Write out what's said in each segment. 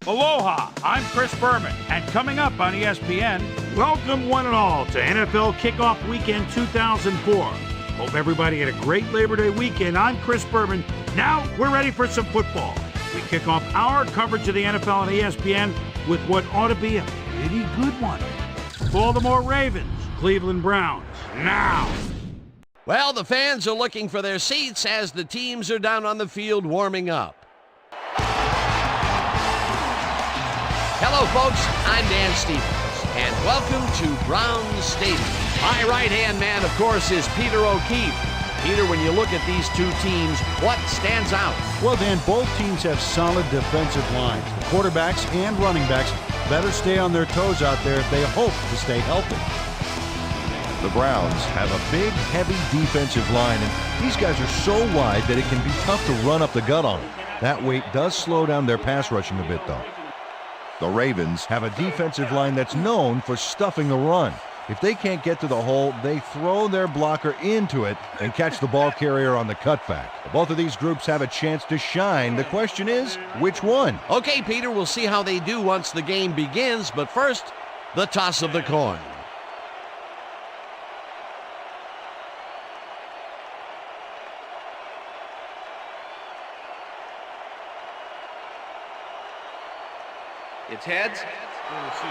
Aloha, I'm Chris Berman, and coming up on ESPN, welcome one and all to NFL Kickoff Weekend 2004. Hope everybody had a great Labor Day weekend. I'm Chris Berman. Now we're ready for some football. We kick off our coverage of the NFL on ESPN with what ought to be a pretty good one. Baltimore Ravens, Cleveland Browns, now. Well, the fans are looking for their seats as the teams are down on the field warming up. Hello, folks. I'm Dan Stevens, and welcome to Brown Stadium. My right-hand man, of course, is Peter O'Keefe. Peter, when you look at these two teams, what stands out? Well, Dan, both teams have solid defensive lines. The quarterbacks and running backs better stay on their toes out there if they hope to stay healthy. The Browns have a big, heavy defensive line, and these guys are so wide that it can be tough to run up the gut on them. That weight does slow down their pass rushing a bit, though. The Ravens have a defensive line that's known for stuffing the run. If they can't get to the hole, they throw their blocker into it and catch the ball carrier on the cutback. Both of these groups have a chance to shine. The question is, which one? Okay, Peter, we'll see how they do once the game begins, but first, the toss of the coin. It's heads. We'll see.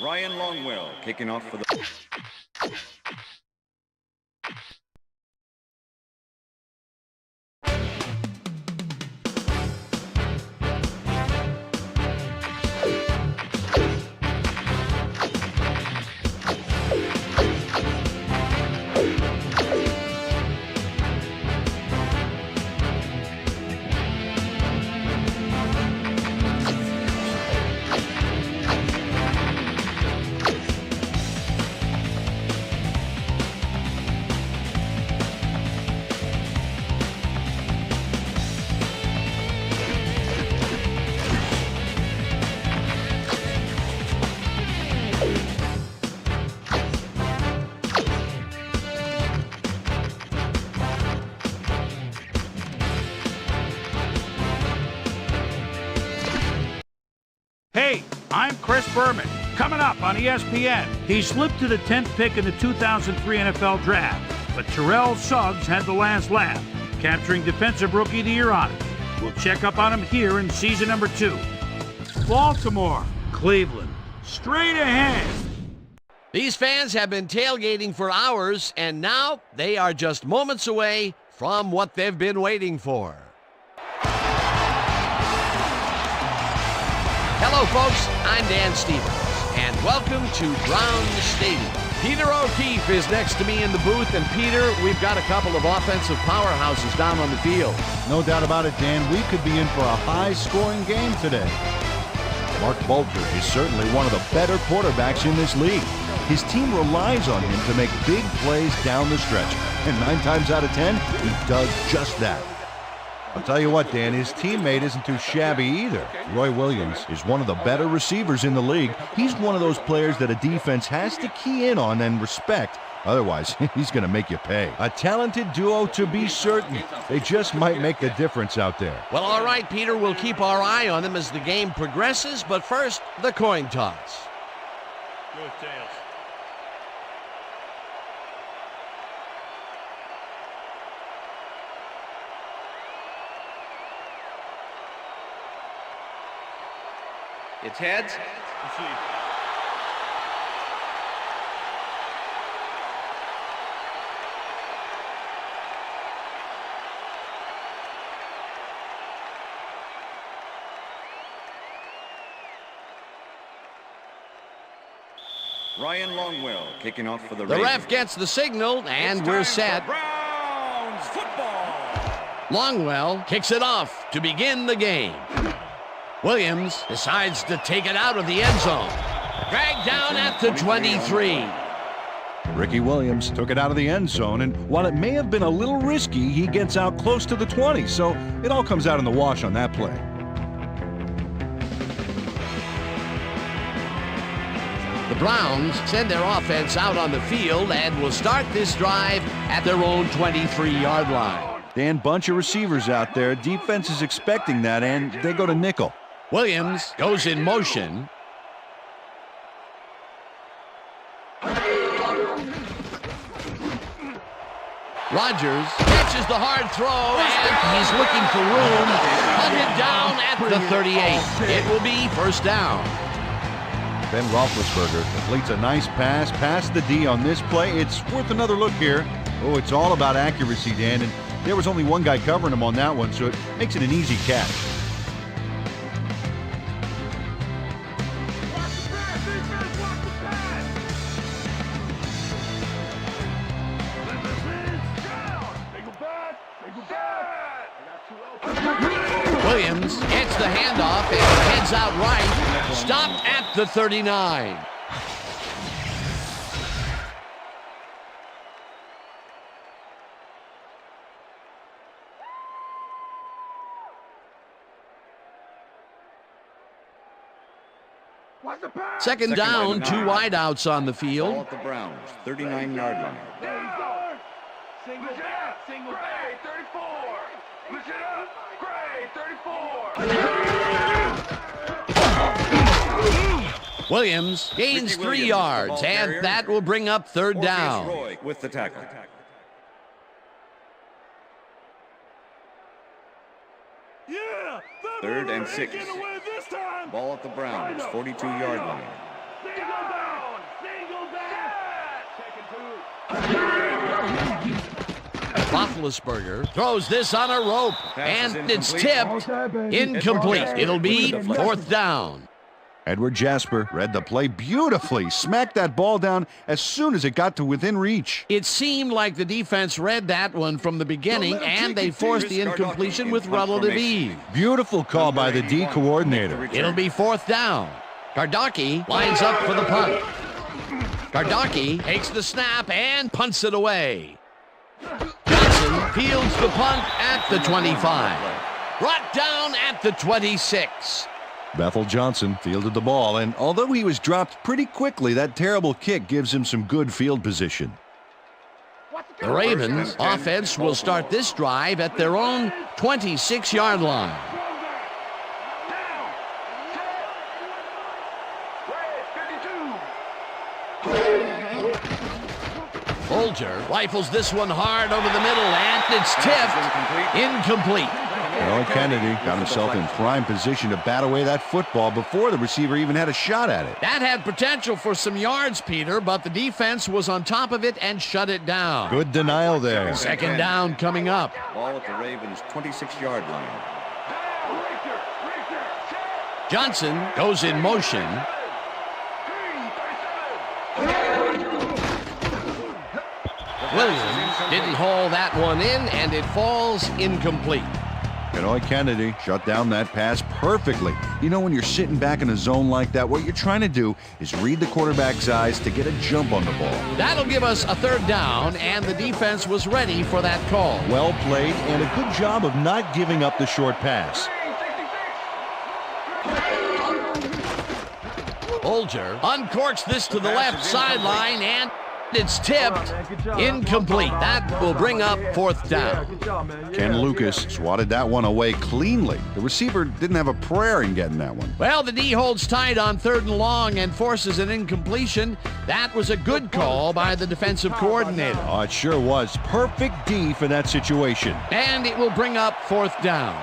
Ryan Longwell kicking off for the... Hey, I'm Chris Berman. Coming up on ESPN, he slipped to the 10th pick in the 2003 NFL Draft, but Terrell Suggs had the last laugh, capturing Defensive Rookie of the Year honors. We'll check up on him here in season number 2. Baltimore, Cleveland, straight ahead. These fans have been tailgating for hours, and now they are just moments away from what they've been waiting for. Hello, folks. I'm Dan Stevens, and welcome to Brown Stadium. Peter O'Keefe is next to me in the booth, and Peter, we've got a couple of offensive powerhouses down on the field. No doubt about it, Dan. We could be in for a high-scoring game today. Mark Bolger is certainly one of the better quarterbacks in this league. His team relies on him to make big plays down the stretch, and 9 times out of 10, he does just that. I'll tell you what, Dan, his teammate isn't too shabby either. Roy Williams is one of the better receivers in the league. He's one of those players that a defense has to key in on and respect. Otherwise, he's going to make you pay. A talented duo to be certain. They just might make the difference out there. Well, all right, Peter, we'll keep our eye on them as the game progresses, but first, the coin toss. Good tails. It's heads. Ryan Longwell kicking off for the The Ravens. ref gets the signal, and we're set. Browns football. Longwell kicks it off to begin the game. Williams decides to take it out of the end zone. Dragged down at the 23. Ricky Williams took it out of the end zone, and while it may have been a little risky, he gets out close to the 20, so it all comes out in the wash on that play. Browns send their offense out on the field and will start this drive at their own 23-yard line. Dan, bunch of receivers out there. Defense is expecting that, and they go to nickel. Williams goes in motion. Rodgers catches the hard throw, and he's looking for room. Hunted down at the 38. It will be first down. Ben Roethlisberger completes a nice pass past the D on this play. It's worth another look here. Oh, it's all about accuracy, Dan, and there was only one guy covering him on that one, so it makes it an easy catch. Williams gets the handoff and heads out right. Stopped at the 39. Second down, two wideouts on the Ball field. at the Browns, 39-yard line. Single back, Gray, 34. Push it up, Gray, 34. Williams gains 3 yards, and that will bring up third down. Roy with the tackle. Yeah, Third and 6. Ball at the Browns, 42-yard line. Single down, single down. Roethlisberger throws this on a rope, and it's tipped. Incomplete. It'll be fourth down. Edward Jasper read the play beautifully, smacked that ball down as soon as it got to within reach. It seemed like the defense read that one from the beginning, and they forced the incompletion with relative ease. Beautiful call by the D coordinator. It'll be fourth down. Gardocki lines up for the punt. Gardocki takes the snap and punts it away. Johnson fields the punt at the 25. Brought down at the 26. Bethel Johnson fielded the ball, and although he was dropped pretty quickly, that terrible kick gives him some good field position. The Ravens offense will start this drive at their own 26-yard line. Bolger rifles this one hard over the middle, and it's tipped. Incomplete. Well, Kennedy got himself in prime position to bat away that football before the receiver even had a shot at it. That had potential for some yards, Peter, but the defense was on top of it and shut it down. Good denial there. Second down coming up. Ball at the Ravens' 26-yard line. Johnson goes in motion. Williams didn't haul that one in, and it falls incomplete. Kenoy Kennedy shut down that pass perfectly. You know, when you're sitting back in a zone like that, what you're trying to do is read the quarterback's eyes to get a jump on the ball. That'll give us a third down, and the defense was ready for that call. Well played, and a good job of not giving up the short pass. Bolger uncorks this to the left sideline, and it's tipped. Incomplete. That will bring up fourth down. Ken Lucas swatted that one away cleanly. The receiver didn't have a prayer in getting that one. Well, the D holds tight on third and long and forces an incompletion. That was a good call by the defensive coordinator. Oh, it sure was. Perfect D for that situation. And it will bring up fourth down.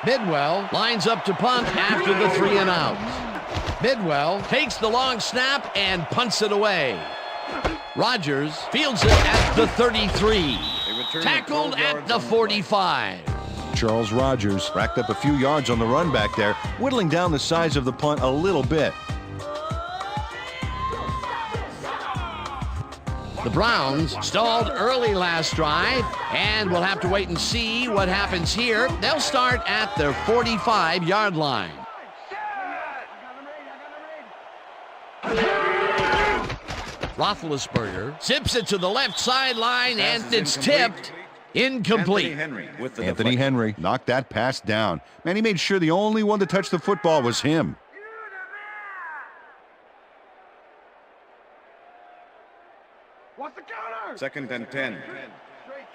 Bidwell lines up to punt after the 3 and out. Bidwell takes the long snap and punts it away. Rodgers fields it at the 33. Tackled at the 45. Charles Rodgers racked up a few yards on the run back there, whittling down the size of the punt a little bit. The Browns stalled early last drive, and we'll have to wait and see what happens here. They'll start at their 45-yard line. Roethlisberger zips it to the left sideline, and it's tipped. Incomplete. Anthony Henry knocked that pass down. Man, he made sure the only one to touch the football was him. Second and 10.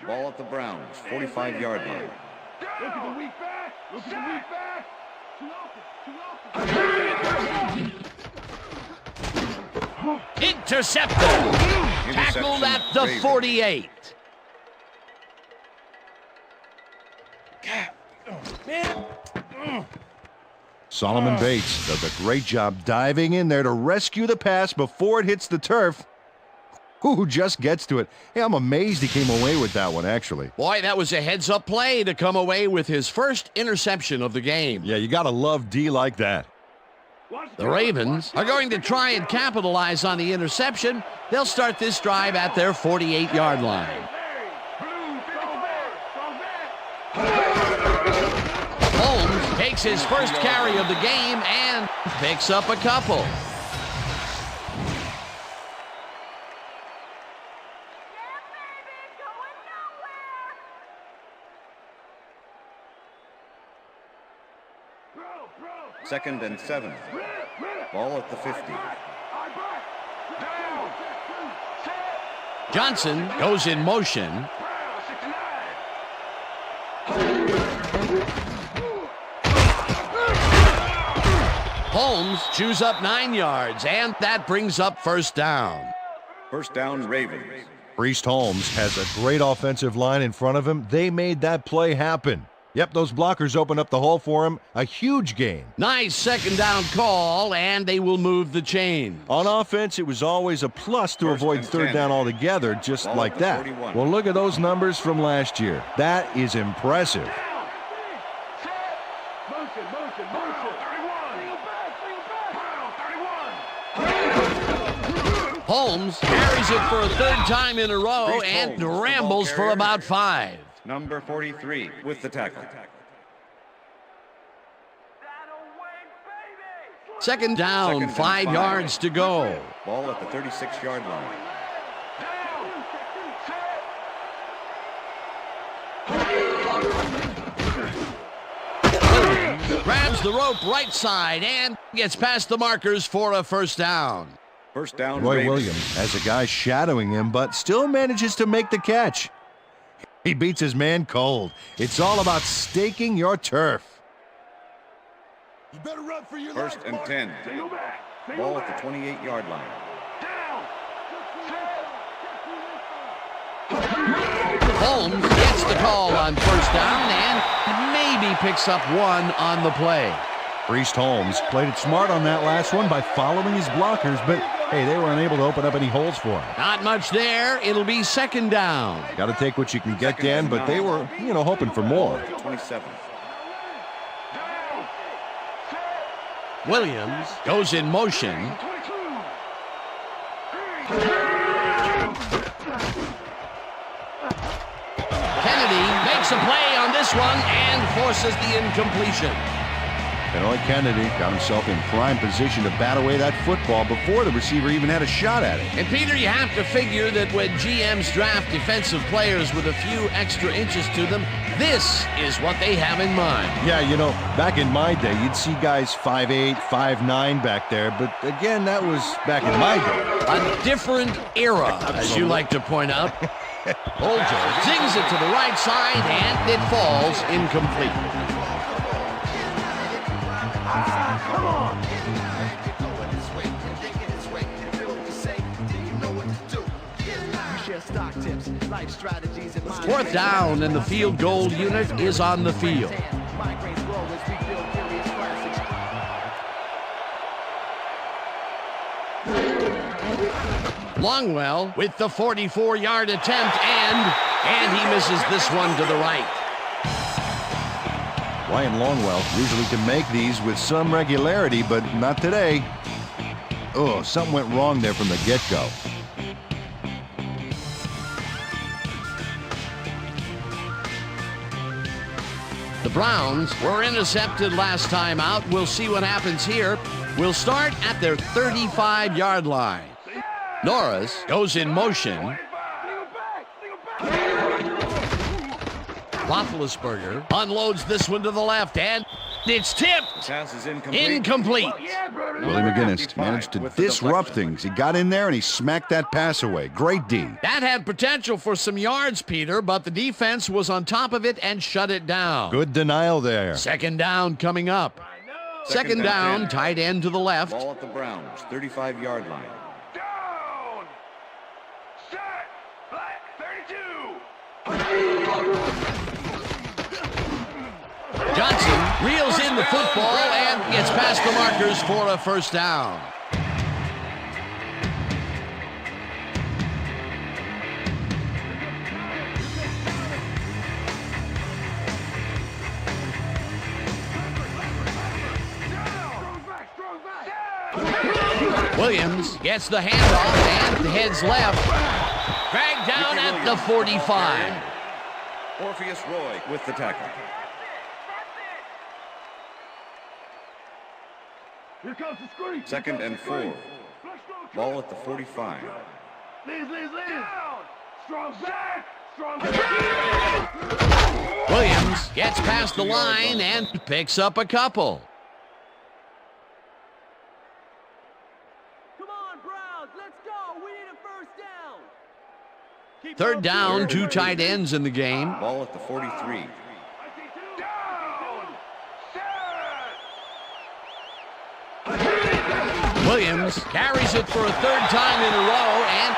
Ball at the Browns, 45-yard line. Look at the weak back. Look at the weak back. Intercepted. Tackled at the 48. Solomon Bates does a great job diving in there to rescue the pass before it hits the turf. Who just gets to it? Hey, I'm amazed he came away with that one, actually. Boy, that was a heads-up play to come away with his first interception of the game. Yeah, you got to love D like that. The Ravens are going to try and capitalize on the interception. They'll start this drive at their 48-yard line. Holmes takes his first carry of the game and picks up a couple. Second and 7. Ball at the 50. Johnson goes in motion. Holmes chews up 9 yards, and that brings up first down. First down, Ravens. Priest Holmes has a great offensive line in front of him. They made that play happen. Yep, those blockers opened up the hole for him. A huge gain. Nice second down call, and they will move the chain. On offense, it was always a plus to avoid third down altogether, just like that. Well, look at those numbers from last year. That is impressive. Holmes carries it for a third time in a row and rambles for about 5. Number 43 with the tackle. Second down, 5 yards to go. Ball at the 36-yard line. Grabs the rope right side and gets past the markers for a first down. First down, Roy Ravens. Williams has a guy shadowing him, but still manages to make the catch. He beats his man cold. It's all about staking your turf. You better run for your First and 10. Ball at the 28-yard line. Holmes gets the call on first down and maybe picks up 1 on the play. Priest Holmes played it smart on that last one by following his blockers, but hey, they were unable to open up any holes for him. Not much there. It'll be second down. Got to take what you can get, Dan, but they were, hoping for more. 27. Williams goes in motion. Kennedy makes a play on this one and forces the incompletion. Kennedy got himself in prime position to bat away that football before the receiver even had a shot at it. And Peter, you have to figure that when GMs draft defensive players with a few extra inches to them, this is what they have in mind. Yeah, back in my day, you'd see guys 5'8", 5'9" back there, but again, that was back in my day. A different era, as you like to point out. Bolger zings it to the right side, and it falls incomplete. Fourth down, and the field goal unit is on the field. Longwell with the 44-yard attempt, and he misses this one to the right. Ryan Longwell usually can make these with some regularity, but not today. Oh, something went wrong there from the get-go. The Browns were intercepted last time out. We'll see what happens here. We'll start at their 35-yard line. Norris goes in motion. Roethlisberger unloads this one to the left, and It's tipped. Pass is incomplete. Incomplete. Willie McGinnis managed to disrupt things. He got in there and he smacked that pass away. Great D. That had potential for some yards, Peter, but the defense was on top of it and shut it down. Good denial there. Second down coming up. Second down, tight end to the left. Ball at the Browns, 35-yard line. Down. Set. Black 32. Johnson reels in the football and gets past the markers for a first down. Williams gets the handoff and heads left. Dragged down at the 45. Orpheus Roy with the tackle. Here comes the screen. Second and 4. Ball at the 45. Lean. Strong back. Strong back. Williams gets past the line and picks up a couple. Come on, Browns, let's go. We need a first down. Third down, two tight ends in the game. Ball at the 43. Williams carries it for a third time in a row and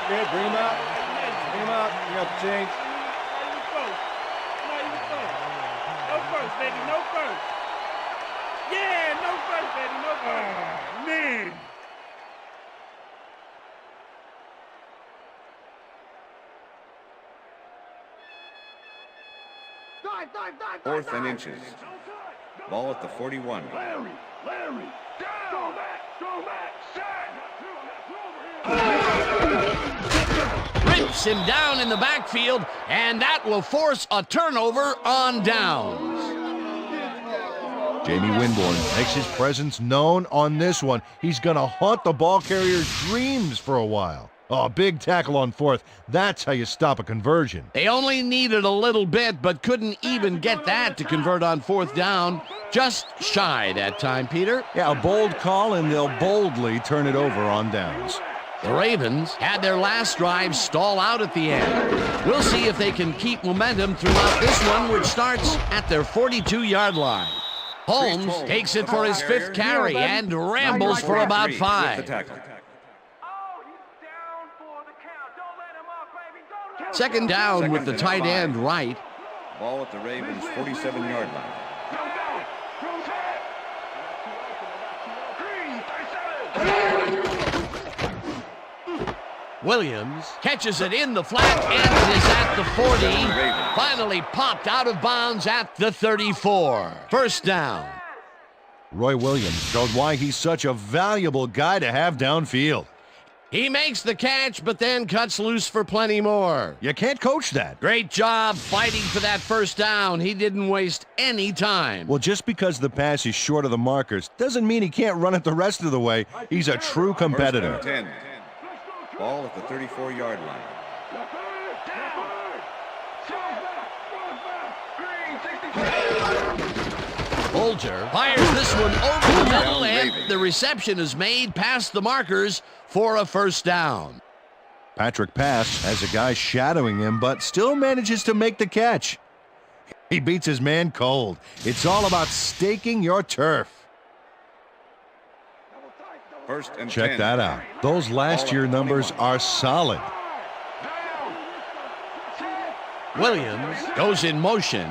Bring him out. Bring him out. You got the change. No first, baby, no first. Yeah, no first, baby, no first. Man. Fourth and inches. Ball at the 41. Larry. Down. Strong back. rips him down in the backfield, and that will force a turnover on downs. Jamie Winborn makes his presence known on this one. He's going to haunt the ball carrier's dreams for a while. Oh, big tackle on fourth. That's how you stop a conversion. They only needed a little bit, but couldn't even get that to convert on fourth down. Just shy that time, Peter. Yeah, a bold call, and they'll boldly turn it over on downs. The Ravens had their last drive stall out at the end. We'll see if they can keep momentum throughout this one, which starts at their 42-yard line. Holmes takes it for his fifth carry and rambles for about 5. Second down with the tight end right. Ball at the Ravens' 47-yard line. Williams catches it in the flat and is at the 40. Finally popped out of bounds at the 34. First down. Roy Williams showed why he's such a valuable guy to have downfield. He makes the catch, but then cuts loose for plenty more. You can't coach that. Great job fighting for that first down. He didn't waste any time. Well, just because the pass is short of the markers doesn't mean he can't run it the rest of the way. He's a true competitor. First and 10. Ball at the 34-yard line. Bolger fires this one over the middle, and the reception is made past the markers for a first down. Patrick Pass has a guy shadowing him, but still manages to make the catch. He beats his man cold. It's all about staking your turf. First and Check 10. that out. Those last year numbers are solid. Williams goes in motion.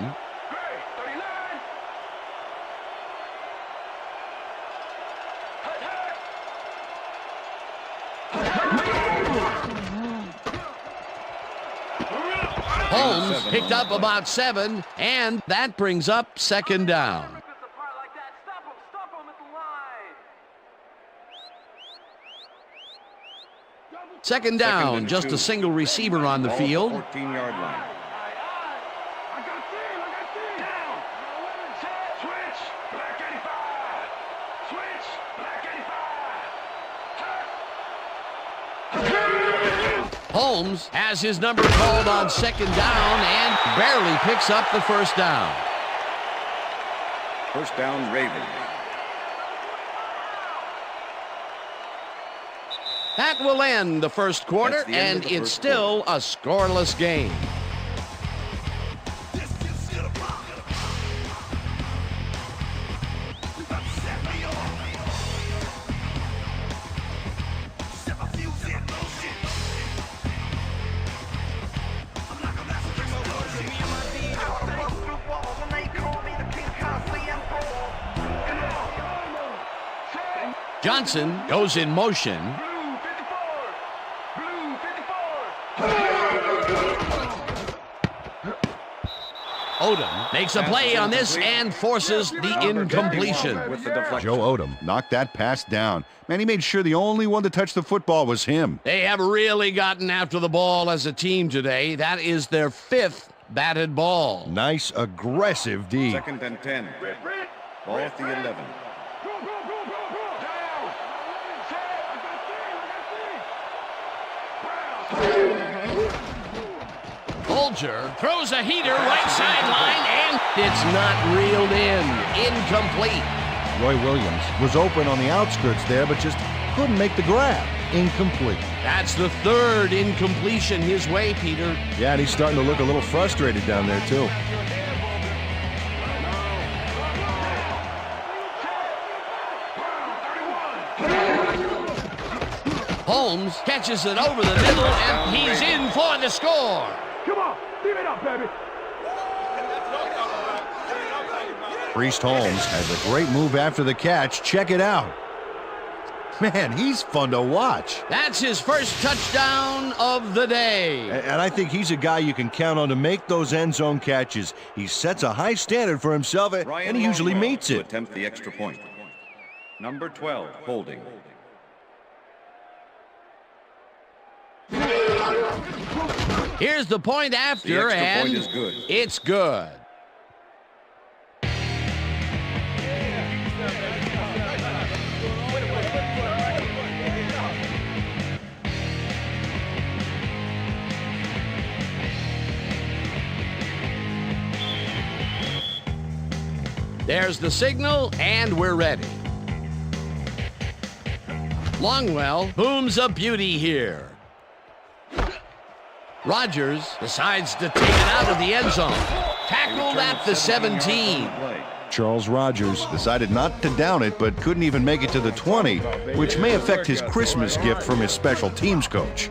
Holmes picked up about 7, and that brings up second down. Second down, just a single receiver on the field. 14-yard line. Holmes has his number called on second down and barely picks up the first down. First down, Ravens. That will end the first quarter, and it's still a scoreless game. Johnson goes in motion. Odom makes a play on this and forces the incompletion. Joe Odom knocked that pass down. Man, he made sure the only one to touch the football was him. They have really gotten after the ball as a team today. That is their 5th batted ball. Nice, aggressive D. Second and 10. Ball at the 11. Bolger throws a heater right sideline, and it's not reeled in. Incomplete. Roy Williams was open on the outskirts there, but just couldn't make the grab. Incomplete. That's the 3rd incompletion his way, Peter. Yeah, and he's starting to look a little frustrated down there, too. Holmes catches it over the middle, and he's in for the score. Come on, give it up, baby. Priest Holmes has a great move after the catch. Check it out. Man, he's fun to watch. That's his first touchdown of the day. And I think he's a guy you can count on to make those end zone catches. He sets a high standard for himself, and he usually meets to it. attempt the extra point. Number 12, holding. Here's the point after, The extra and point is good. It's good. There's the signal, and we're ready. Longwell booms a beauty here. Rodgers decides to take it out of the end zone. Tackled at the 17. Charles Rodgers decided not to down it, but couldn't even make it to the 20, which may affect his Christmas gift from his special teams coach.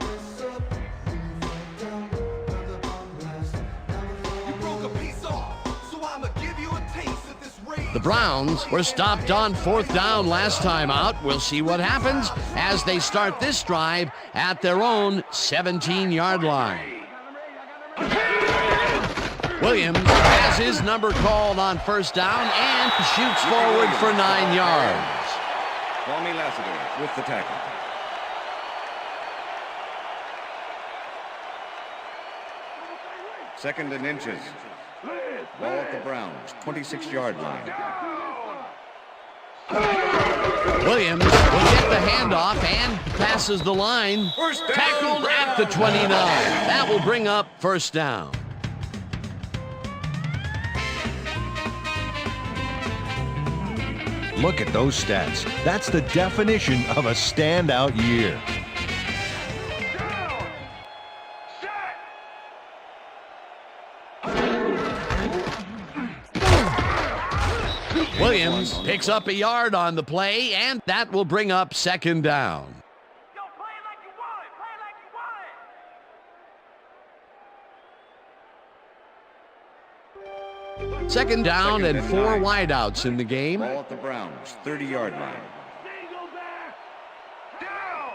The Browns were stopped on 4th down last time out. We'll see what happens as they start this drive at their own 17-yard line. Williams has his number called on first down and shoots forward for 9 yards. Tommy Lassiter with the tackle. Second and inches. Ball at the Browns, 26-yard line. Williams will get the handoff and passes the line. Tackled at the 29. That will bring up first down. Look at those stats. That's the definition of a standout year. Williams picks up a yard on the play, and that will bring up second down. Yo, play it like you want it. Play it like you want it. Second down and 4 wideouts in the game. Ball at the Browns, 30-yard line. Single back. Down.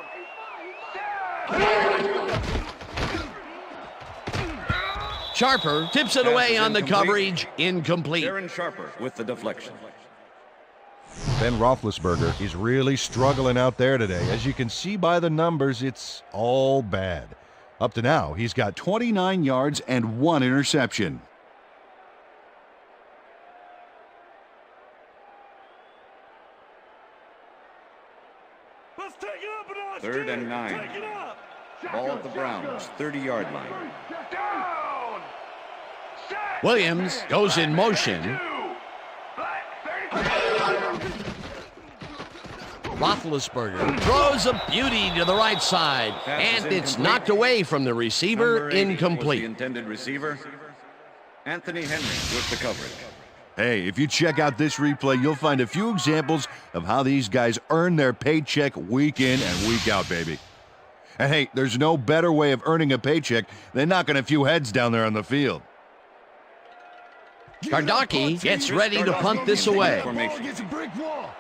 Sharper tips it away on the coverage. Incomplete. Darren Sharper with the deflection. Ben Roethlisberger is really struggling out there today. As you can see by the numbers, it's all bad. Up to now, he's got 29 yards and 1 interception. Let's take it up a notch. Third and kid. 9. Take it up. Ball at the Browns, 30-yard line. Down. Set. Williams goes in motion. Roethlisberger throws a beauty to the right side, and it's knocked away from the receiver, incomplete. The intended receiver, Anthony Henry with the coverage. Hey, if you check out this replay, you'll find a few examples of how these guys earn their paycheck week in and week out, baby. And hey, there's no better way of earning a paycheck than knocking a few heads down there on the field. Kardaki gets ready to punt this away.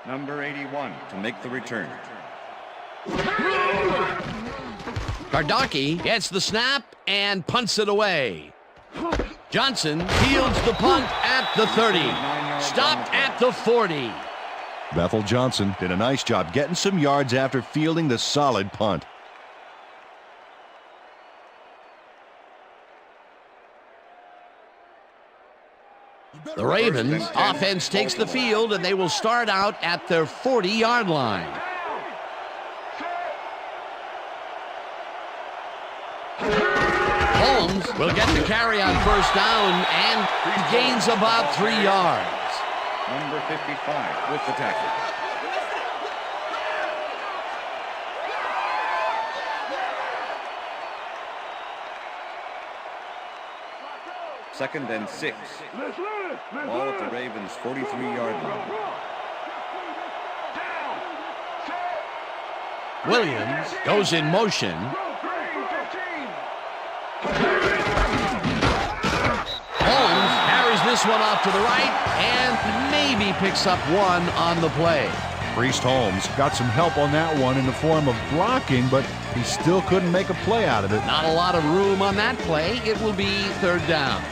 Number 81 to make the return. Kardaki gets the snap and punts it away. Johnson fields the punt at the 30. Stopped at the 40. Bethel Johnson did a nice job getting some yards after fielding the solid punt. The Ravens offense takes the field, and they will start out at their 40-yard line. Holmes will get the carry on first down and gains about 3 yards. Number 55 with the tackle. Second and 6. Ball at the Ravens' 43-yard line. Williams goes in motion. Holmes carries this one off to the right and maybe picks up one on the play. Priest Holmes got some help on that one in the form of blocking, but he still couldn't make a play out of it. Not a lot of room on that play. It will be third down.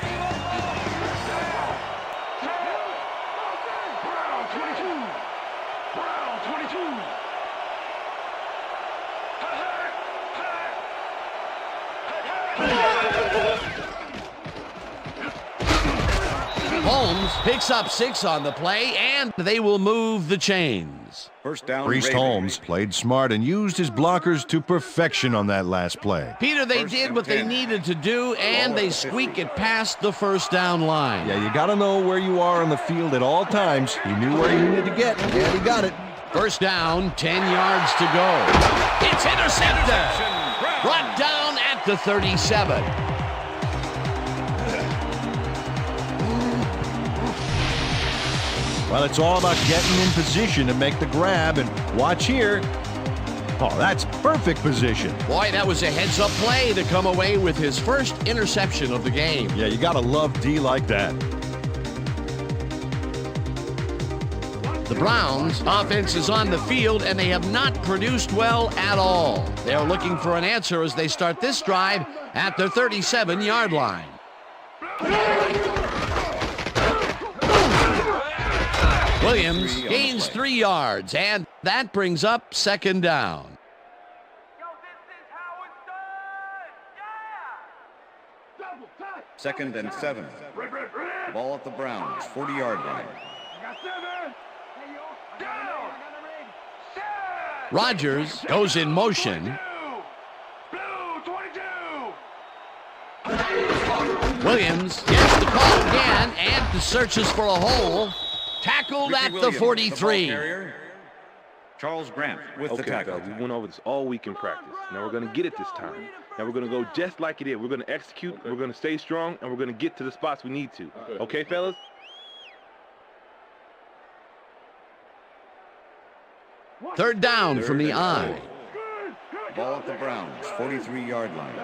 Holmes picks up 6 on the play, and they will move the chains. First down. Priest Holmes played smart and used his blockers to perfection on that last play. Peter, they did what they needed to do, and they squeak it past the first down line. Yeah, you got to know where you are on the field at all times. He knew where he needed to get, and he got it. First down, 10 yards to go. It's intercepted. Brought down at the 37. Well, it's all about getting in position to make the grab, and watch here. Oh, that's perfect position. Boy, that was a heads-up play to come away with his first interception of the game. Yeah, you got to love D like that. The Browns' offense is on the field, and they have not produced well at all. They are looking for an answer as they start this drive at their 37-yard line. Williams gains 3 yards, and that brings up second down. Second and 7. Ball at the Browns' 40-yard line. Rodgers goes in motion. Williams gets the call again and searches for a hole. Tackled at the 43. Charles Grant with the tackle. We went over this all week in practice. Now we're going to get it this time. Now we're going to go just like it is. We're going to execute, we're going to stay strong, and we're going to get to the spots we need to. Okay, fellas? Third down from the eye. Ball at the Browns' 43-yard line.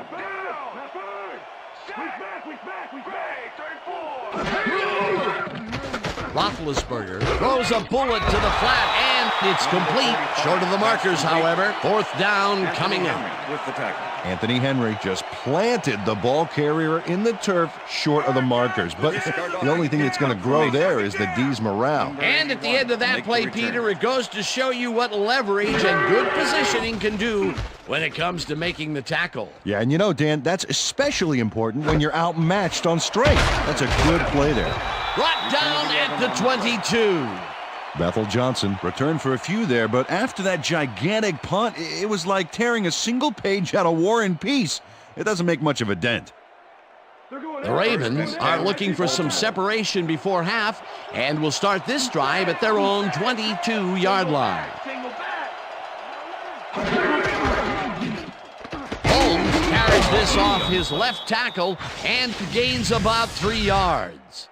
Roethlisberger throws a bullet to the flat, and it's complete. Short of the markers, however. Fourth down coming up. With the tackle. Anthony Henry just planted the ball carrier in the turf short of the markers. But the only thing that's going to grow there is the D's morale. And at the end of that play, Peter, it goes to show you what leverage and good positioning can do when it comes to making the tackle. Yeah, and you know, Dan, that's especially important when you're outmatched on strength. That's a good play there. Brought down at the 22. Bethel Johnson returned for a few there, but after that gigantic punt, it was like tearing a single page out of War and Peace. It doesn't make much of a dent. The Ravens are looking for some separation before half and will start this drive at their own 22-yard line. Holmes carries this off his left tackle and gains about 3 yards.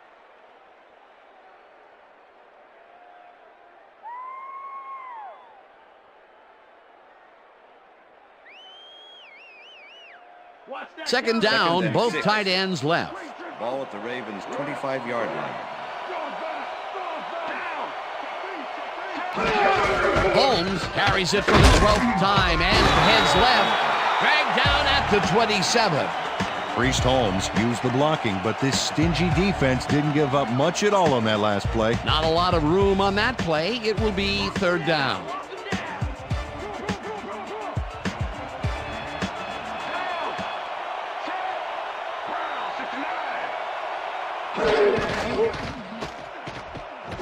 Second down, both tight ends left. Ball at the Ravens' 25-yard line. Holmes carries it for the 12th time and heads left. Dragged down at the 27. Priest Holmes used the blocking, but this stingy defense didn't give up much at all on that last play. Not a lot of room on that play. It will be third down.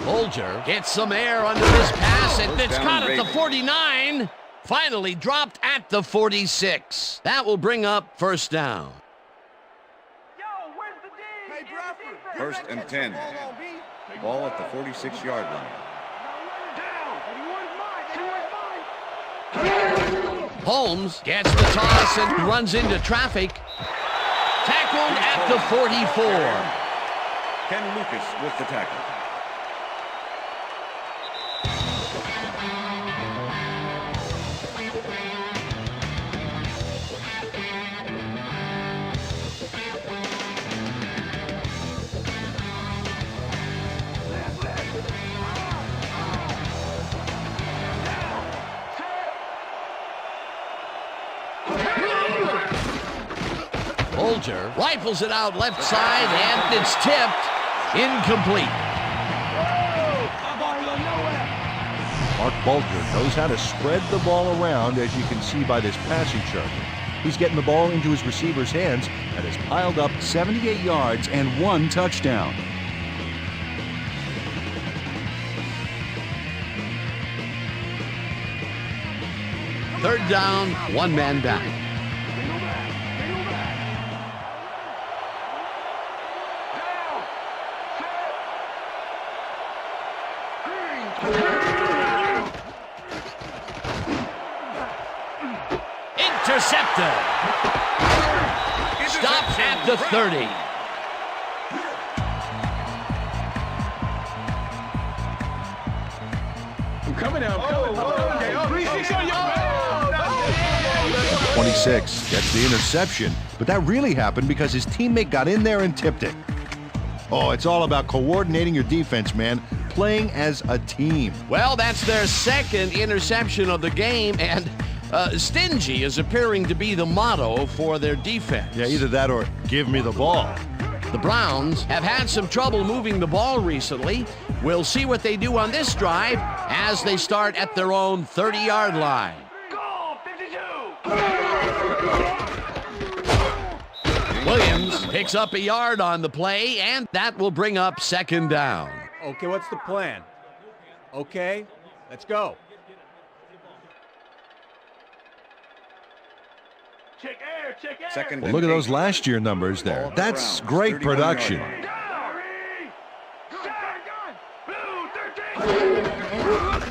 Bolger gets some air under this pass, and it's caught at the 49. Finally dropped at the 46. That will bring up first down. First and 10. Ball at the 46-yard line. Holmes gets the toss and runs into traffic. Tackled at the 44. Ken Lucas with the tackle. Bolger rifles it out left side, and it's tipped. Incomplete. Mark Bolger knows how to spread the ball around, as you can see by this passing chart. He's getting the ball into his receiver's hands and has piled up 78 yards and 1 touchdown. Third down, 1 man back. Intercepted. Stopped at the 30. I'm coming now. I'm coming. 26 gets the interception, but that really happened because his teammate got in there and tipped it. Oh, it's all about coordinating your defense, man. Playing as a team. Well, that's their second interception of the game, and stingy is appearing to be the motto for their defense. Yeah, either that or give me the ball. The Browns have had some trouble moving the ball recently. We'll see what they do on this drive as they start at their own 30-yard line. Goal, 52. Williams picks up a yard on the play, and that will bring up second down. Okay, what's the plan? Okay, let's go. Check air, check air. Second Well, and look at 8. those last year numbers there. That's great production.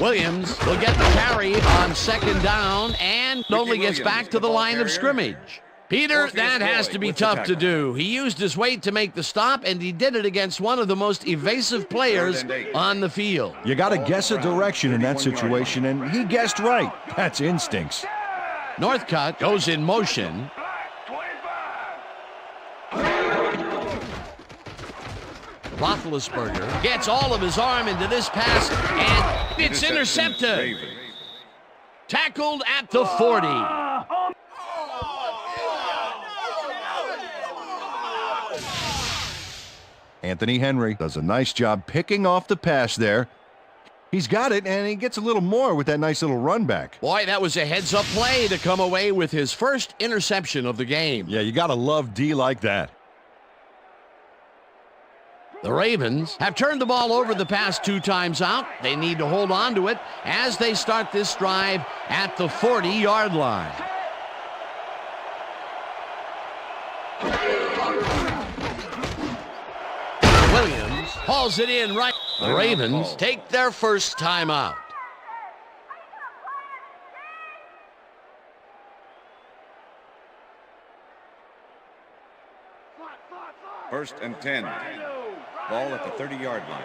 Williams will get the carry on second down and only gets back to the line of scrimmage. Peter, that has to be tough to do. He used his weight to make the stop, and he did it against one of the most evasive players on the field. You got to guess a direction in that situation, and he guessed right. That's instincts. Northcutt goes in motion. Roethlisberger gets all of his arm into this pass, and it's intercepted. Tackled at the 40. Anthony Henry does a nice job picking off the pass there. He's got it, and he gets a little more with that nice little run back. Boy, that was a heads-up play to come away with his first interception of the game. Yeah, you got to love D like that. The Ravens have turned the ball over the past 2 times out. They need to hold on to it as they start this drive at the 40-yard line. Williams hauls it in right. The Ravens take their first timeout. First and 10. Ball at the 30-yard line.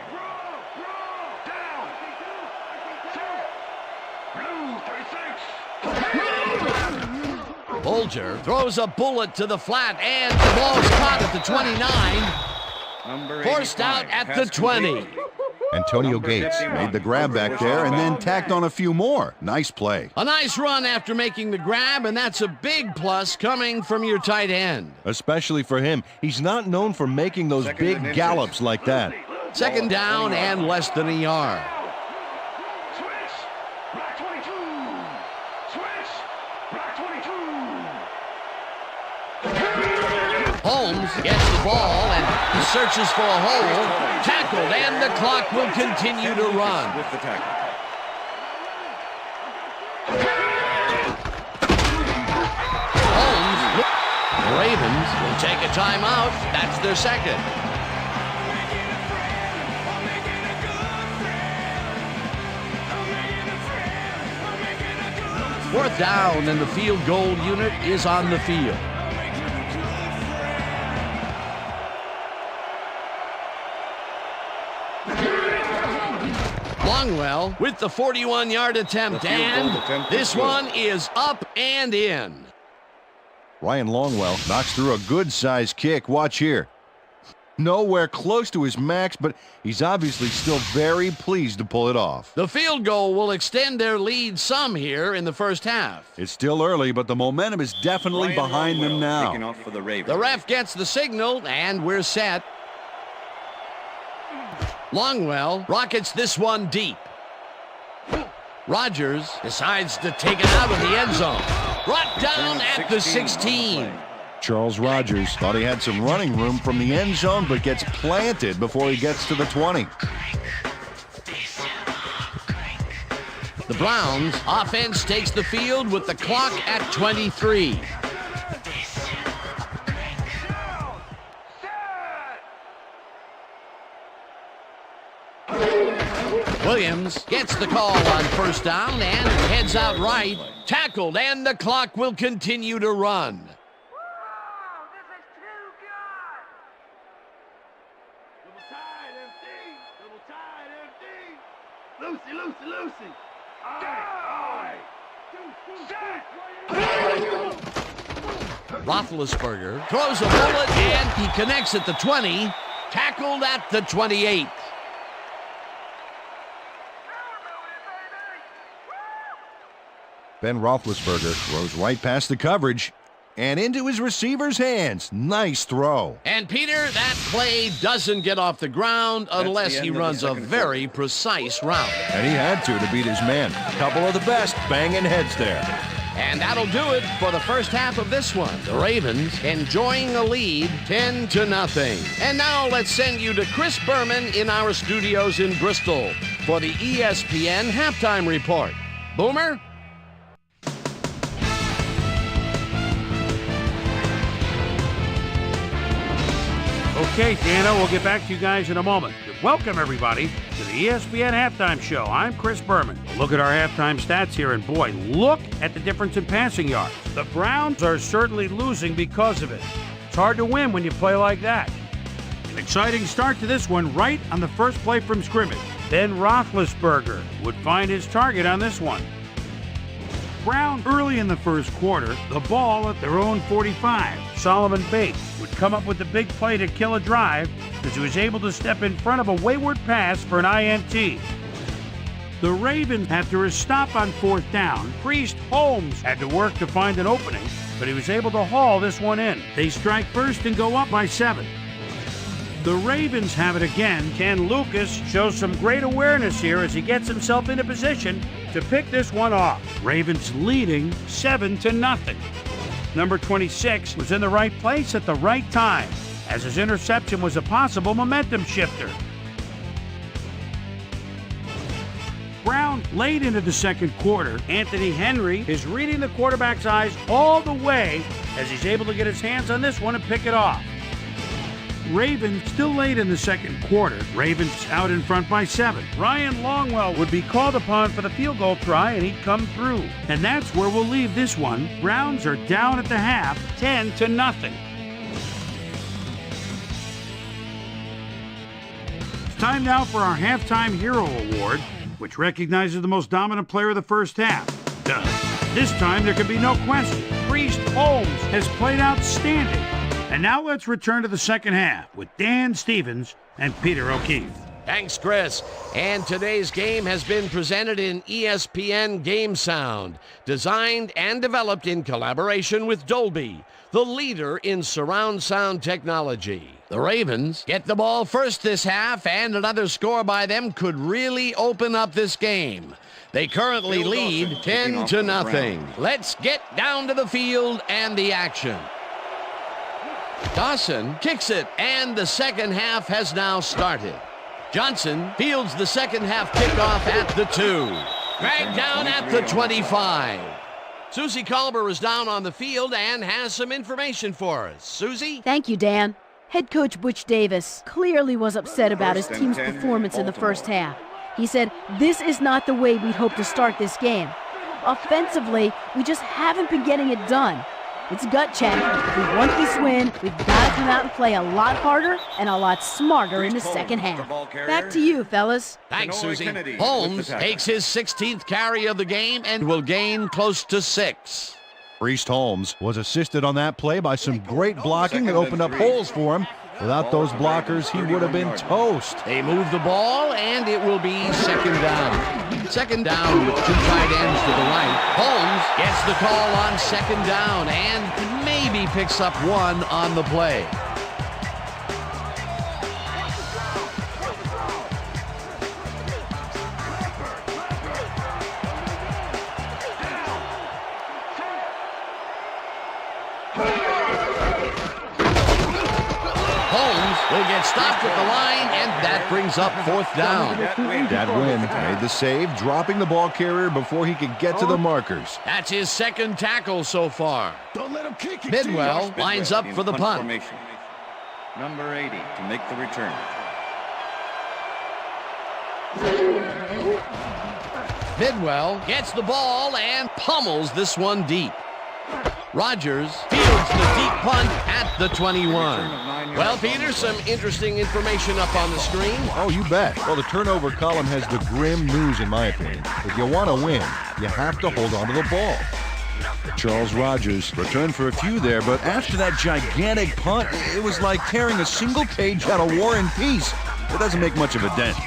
Bolger throws a bullet to the flat, and the ball's caught at the 29. Forced out at the 20. Antonio Gates made the grab back there and then tacked on a few more. Nice play. A nice run after making the grab, and that's a big plus coming from your tight end. Especially for him. He's not known for making those big gallops like that. Second down and less than a yard. Holmes gets the ball and he searches for a hole. Tackled, and the clock will continue to run. With the tackle. Holmes, the Ravens will take a timeout. That's their second. Fourth down, and the field goal unit is on the field. Longwell with the 41-yard attempt, and this one is up and in. Ryan Longwell knocks through a good-sized kick. Watch here. Nowhere close to his max, but he's obviously still very pleased to pull it off. The field goal will extend their lead some here in the first half. It's still early, but the momentum is definitely behind them now. Taking off for the Ravens. The ref gets the signal, and we're set. Longwell rockets this one deep. Rodgers decides to take it out of the end zone. Brought down at the 16. Charles Rodgers thought he had some running room from the end zone, but gets planted before he gets to the 20. The Browns offense takes the field with the clock at 23. Williams gets the call on first down and heads out right. Tackled, and the clock will continue to run. Lucy. Roethlisberger throws a bullet, and he connects at the 20. Tackled at the 28. Ben Roethlisberger throws right past the coverage and into his receiver's hands. Nice throw. And Peter, that play doesn't get off the ground unless he runs a very precise route. And he had to beat his man. A couple of the best banging heads there. And that'll do it for the first half of this one. The Ravens enjoying a lead 10-0. And now let's send you to Chris Berman in our studios in Bristol for the ESPN Halftime Report. Boomer? Okay, Dano, we'll get back to you guys in a moment. Welcome, everybody, to the ESPN Halftime Show. I'm Chris Berman. We'll look at our halftime stats here, and boy, look at the difference in passing yards. The Browns are certainly losing because of it. It's hard to win when you play like that. An exciting start to this one right on the first play from scrimmage. Ben Roethlisberger would find his target on this one. Brown early in the first quarter, the ball at their own 45. Solomon Bates would come up with the big play to kill a drive as he was able to step in front of a wayward pass for an INT. The Ravens, after a stop on fourth down, Priest Holmes had to work to find an opening, but he was able to haul this one in. They strike first and go up by 7. The Ravens have it again. Ken Lucas shows some great awareness here as he gets himself into position to pick this one off. Ravens leading 7-0. Number 26 was in the right place at the right time as his interception was a possible momentum shifter. Brown late into the second quarter. Anthony Henry is reading the quarterback's eyes all the way as he's able to get his hands on this one and pick it off. Ravens still late in the second quarter. Ravens out in front by 7. Ryan Longwell would be called upon for the field goal try, and he'd come through. And that's where we'll leave this one. Browns are down at the half, 10-0. It's time now for our Halftime Hero Award, which recognizes the most dominant player of the first half. Duh. This time there can be no question. Priest Holmes has played outstanding. And now let's return to the second half with Dan Stevens and Peter O'Keefe. Thanks, Chris. And today's game has been presented in ESPN Game Sound, designed and developed in collaboration with Dolby, the leader in surround sound technology. The Ravens get the ball first this half, and another score by them could really open up this game. They currently lead 10-0. Let's get down to the field and the action. Dawson kicks it, and the second half has now started. Johnson fields the second half kickoff at the 2. Dragged down at the 25. Susie Colber is down on the field and has some information for us. Susie? Thank you, Dan. Head coach Butch Davis clearly was upset about his team's performance in the first half. He said, "This is not the way we'd hoped to start this game. Offensively, we just haven't been getting it done. It's gut check. If we want this win, we've got to come out and play a lot harder and a lot smarter in the second half." Back to you, fellas. Thanks, Susie. Holmes takes his 16th carry of the game and will gain close to 6. Priest Holmes was assisted on that play by some great blocking that opened up holes for him. Without those blockers, he would have been toast. They move the ball, and it will be second down. Second down with 2 tight ends to the right. Holmes gets the call on second down and maybe picks up 1 on the play. Will get stopped at the line, and that brings up 4th down. Dadwin made the save, dropping the ball carrier before he could get to the markers. That's his second tackle so far. Don't let him kick it. Bidwell lines up for the punt. Formation. Number 80 to make the return. Bidwell gets the ball and pummels this one deep. Rogers fields the deep punt at the 21. Well, Peter, some interesting information up on the screen. Oh, you bet. Well, the turnover column has the grim news, in my opinion. If you want to win, you have to hold on to the ball. Charles Rogers returned for a few there, but after that gigantic punt, it was like tearing a single page out of War and Peace. It doesn't make much of a dent.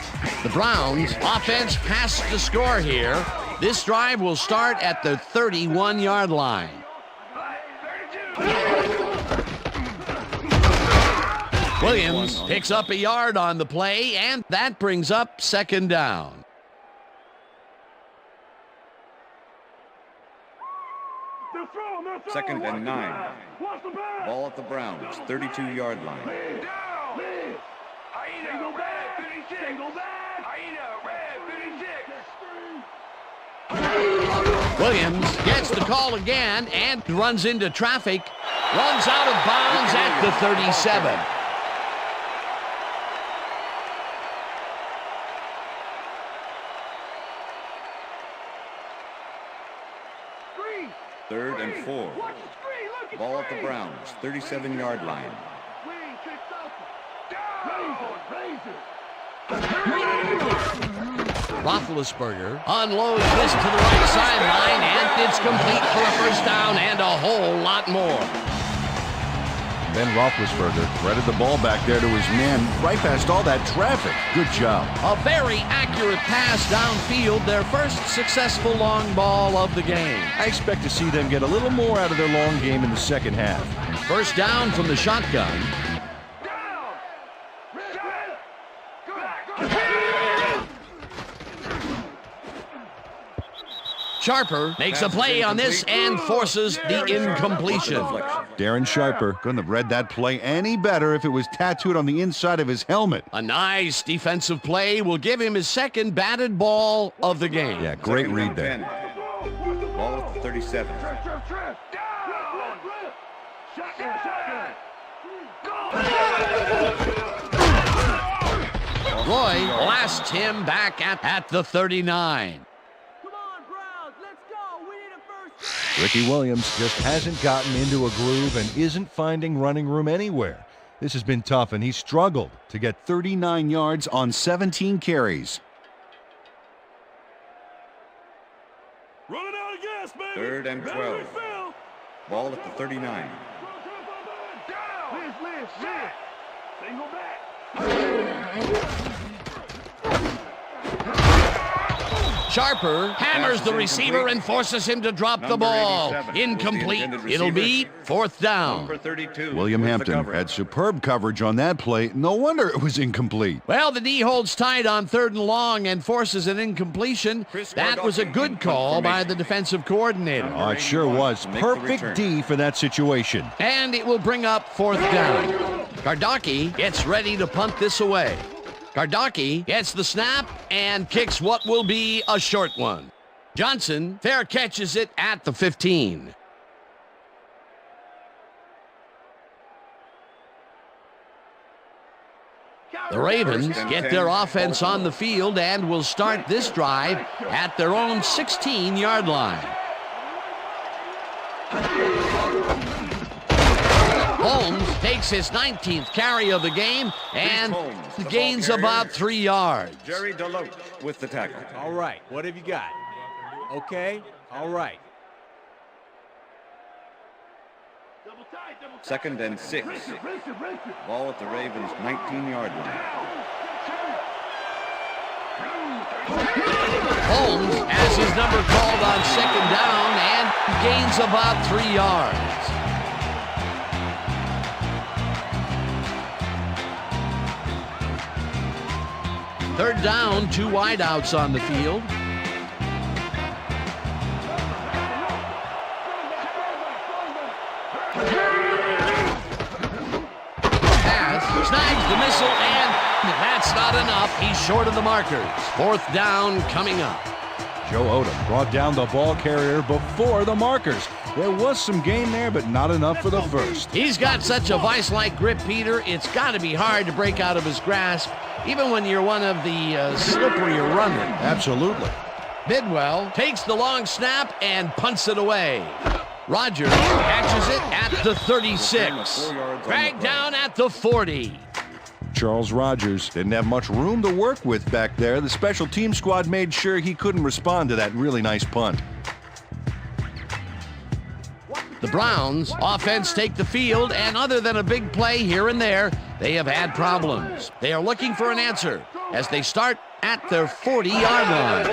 The Browns offense has to score here. This drive will start at the 31-yard line. Williams picks up a yard on the play, and that brings up second down. Second and 9. Ball at the Browns, 32-yard line. Williams gets the call again and runs into traffic. Runs out of bounds at the 37. Third and 4. Ball at the Browns, 37-yard line. Roethlisberger unloads this to the right sideline, and it's complete for a first down and a whole lot more. Ben Roethlisberger threaded the ball back there to his man right past all that traffic. Good job. A very accurate pass downfield, their first successful long ball of the game. I expect to see them get a little more out of their long game in the second half. First down from the shotgun. Sharper makes a play on this and forces the incompletion. Darren Sharper couldn't have read that play any better if it was tattooed on the inside of his helmet. A nice defensive play will give him his second batted ball of the game. Yeah, great read there. Ball at the 37. Roy blasts him back at the 39. Come on, Browns, let's go. We need a first. Ricky Williams just hasn't gotten into a groove and isn't finding running room anywhere. This has been tough, and he's struggled to get 39 yards on 17 carries. Running out of gas, baby. 3rd and 12. Ball at the 39. Liz, single back. Sharper hammers the receiver and forces him to drop the ball. Incomplete. It'll be 4th down. Number 32. William Hampton had superb coverage on that play. No wonder it was incomplete. Well, the D holds tight on 3rd and long and forces an incompletion. That was a good call by the defensive coordinator. Oh, it sure was. Perfect D for that situation. And it will bring up 4th down. Gardocki gets ready to punt this away. Gardocki gets the snap and kicks what will be a short one. Johnson fair catches it at the 15. The Ravens get their offense on the field and will start this drive at their own 16-yard line. Holmes takes his 19th carry of the game and gains about 3 yards. Jerry Deloach with the tackle. All right, what have you got? Okay, all right. 2nd and 6. Ball at the Ravens' 19-yard line. Holmes has his number called on 2nd down and gains about 3 yards. Third down, 2 wideouts on the field. Pass snags the missile, and that's not enough. He's short of the markers. 4th down coming up. Joe Odom brought down the ball carrier before the markers. There was some gain there, but not enough for the first. He's got such a vice-like grip, Peter. It's got to be hard to break out of his grasp, even when you're one of the slipperier runners. Absolutely. Bidwell takes the long snap and punts it away. Rogers catches it at the 36. Dragged down at the 40. Charles Rogers didn't have much room to work with back there. The special team squad made sure he couldn't respond to that really nice punt. The Browns offense take the field, and other than a big play here and there, they have had problems. They are looking for an answer as they start at their 40-yard line.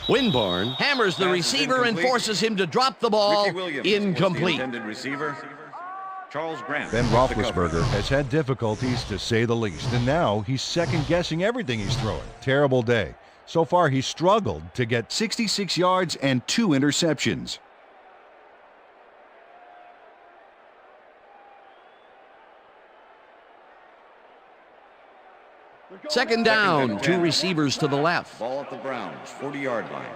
Winborn hammers the receiver and forces him to drop the ball. Incomplete. Receiver. Charles Grant. Ben Roethlisberger has had difficulties, to say the least, and now he's second-guessing everything he's throwing. Terrible day. So far, he's struggled to get 66 yards and 2 interceptions. Second down, 2 receivers to the left. Ball at the Browns, 40-yard line.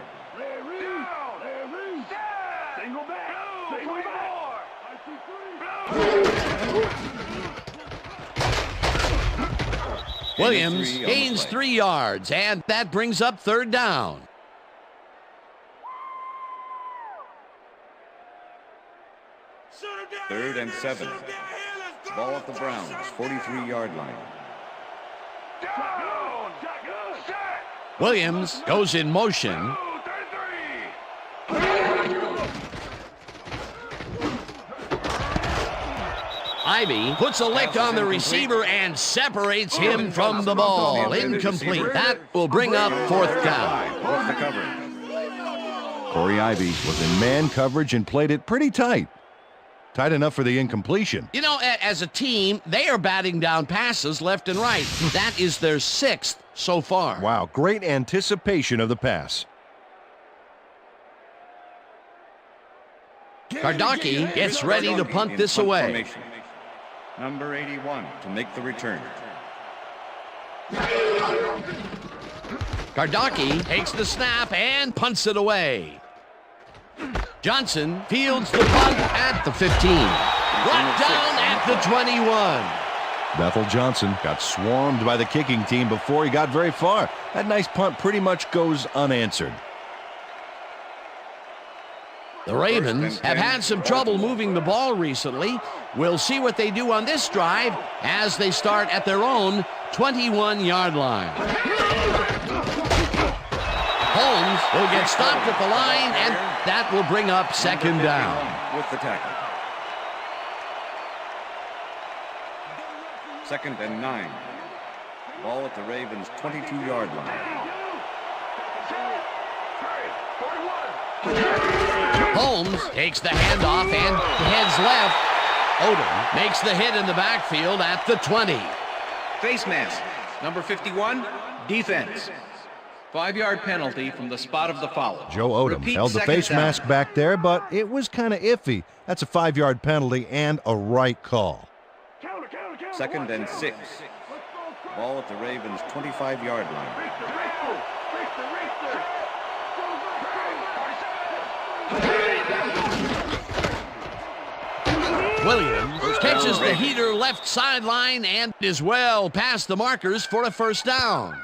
Williams gains 3 yards, and that brings up 3rd down. Third and 7. Ball at the Browns, 43-yard line. Williams goes in motion. Ivy puts a lick on the receiver and separates him from the ball. Incomplete. That will bring up 4th down. Corey Ivy was in man coverage and played it pretty tight. Tight enough for the incompletion. You know, as a team, they are batting down passes left and right. That is their 6th so far. Wow, great anticipation of the pass. Kardaki gets ready to punt this away. Formation. Number 81 to make the return. Kardaki takes the snap and punts it away. Johnson fields the punt at the 15. Brought down at the 21. Bethel Johnson got swarmed by the kicking team before he got very far. That nice punt pretty much goes unanswered. The Ravens have had some trouble moving the ball recently. We'll see what they do on this drive as they start at their own 21-yard line. Holmes will get stopped at the line, and that will bring up second down. With the tackle. 2nd and 9. Ball at the Ravens' 22-yard line. Holmes takes the handoff and heads left. Odom makes the hit in the backfield at the 20. Face mask, number 51, defense. 5-yard penalty from the spot of the foul. Joe Odom held the face mask back there, but it was kind of iffy. That's a 5-yard penalty and a right call. 2nd and 6. Ball at the Ravens' 25-yard line. Williams catches the heater left sideline and is well past the markers for a first down.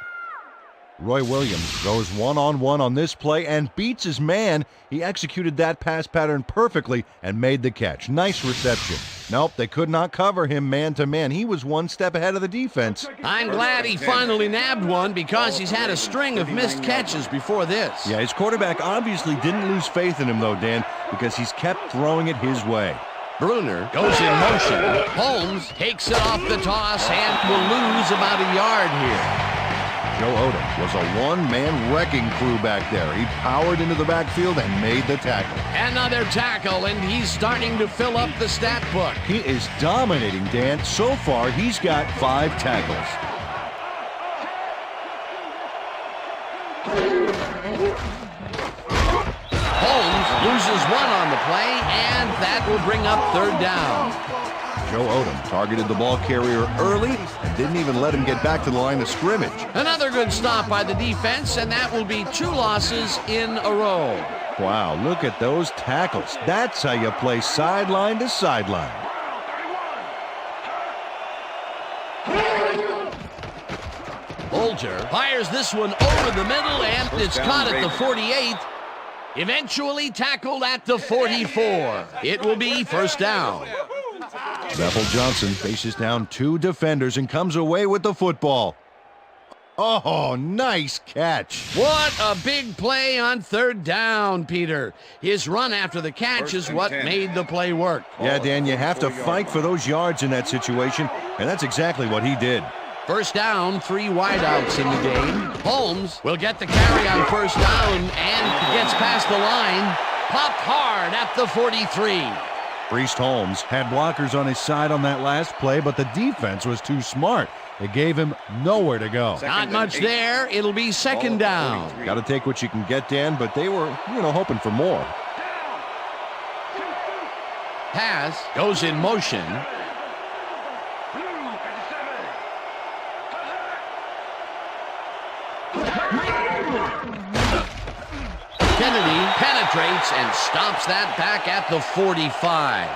Roy Williams goes one-on-one on this play and beats his man. He executed that pass pattern perfectly and made the catch. Nice reception. Nope, they could not cover him man-to-man. He was one step ahead of the defense. I'm glad he finally nabbed one because he's had a string of missed catches before this. Yeah, his quarterback obviously didn't lose faith in him, though, Dan, because he's kept throwing it his way. Bruner goes in motion. Holmes takes it off the toss and will lose about a yard here. Joe Odom was a one-man wrecking crew back there. He powered into the backfield and made the tackle. Another tackle, and he's starting to fill up the stat book. He is dominating, Dan. So far, he's got 5 tackles. Holmes loses one on the play, and that will bring up third down. Joe Odom targeted the ball carrier early and didn't even let him get back to the line of scrimmage. Another good stop by the defense, and that will be 2 losses in a row. Wow, look at those tackles. That's how you play sideline to sideline. Bolger fires this one over the middle, and it's caught at the 48. Eventually tackled at the 44. It will be first down. Bethel Johnson faces down 2 defenders and comes away with the football. Oh, nice catch. What a big play on third down, Peter. His run after the catch is what made the play work. Yeah, Dan, you have to fight for those yards in that situation, and that's exactly what he did. First down, 3 wideouts in the game. Holmes will get the carry on first down and gets past the line. Popped hard at the 43. Priest Holmes had blockers on his side on that last play, but the defense was too smart. It gave him nowhere to go. Not much there. It'll be second down. Got to take what you can get, Dan, but they were, hoping for more. Pass goes in motion. Kennedy penetrates and stops that back at the 45.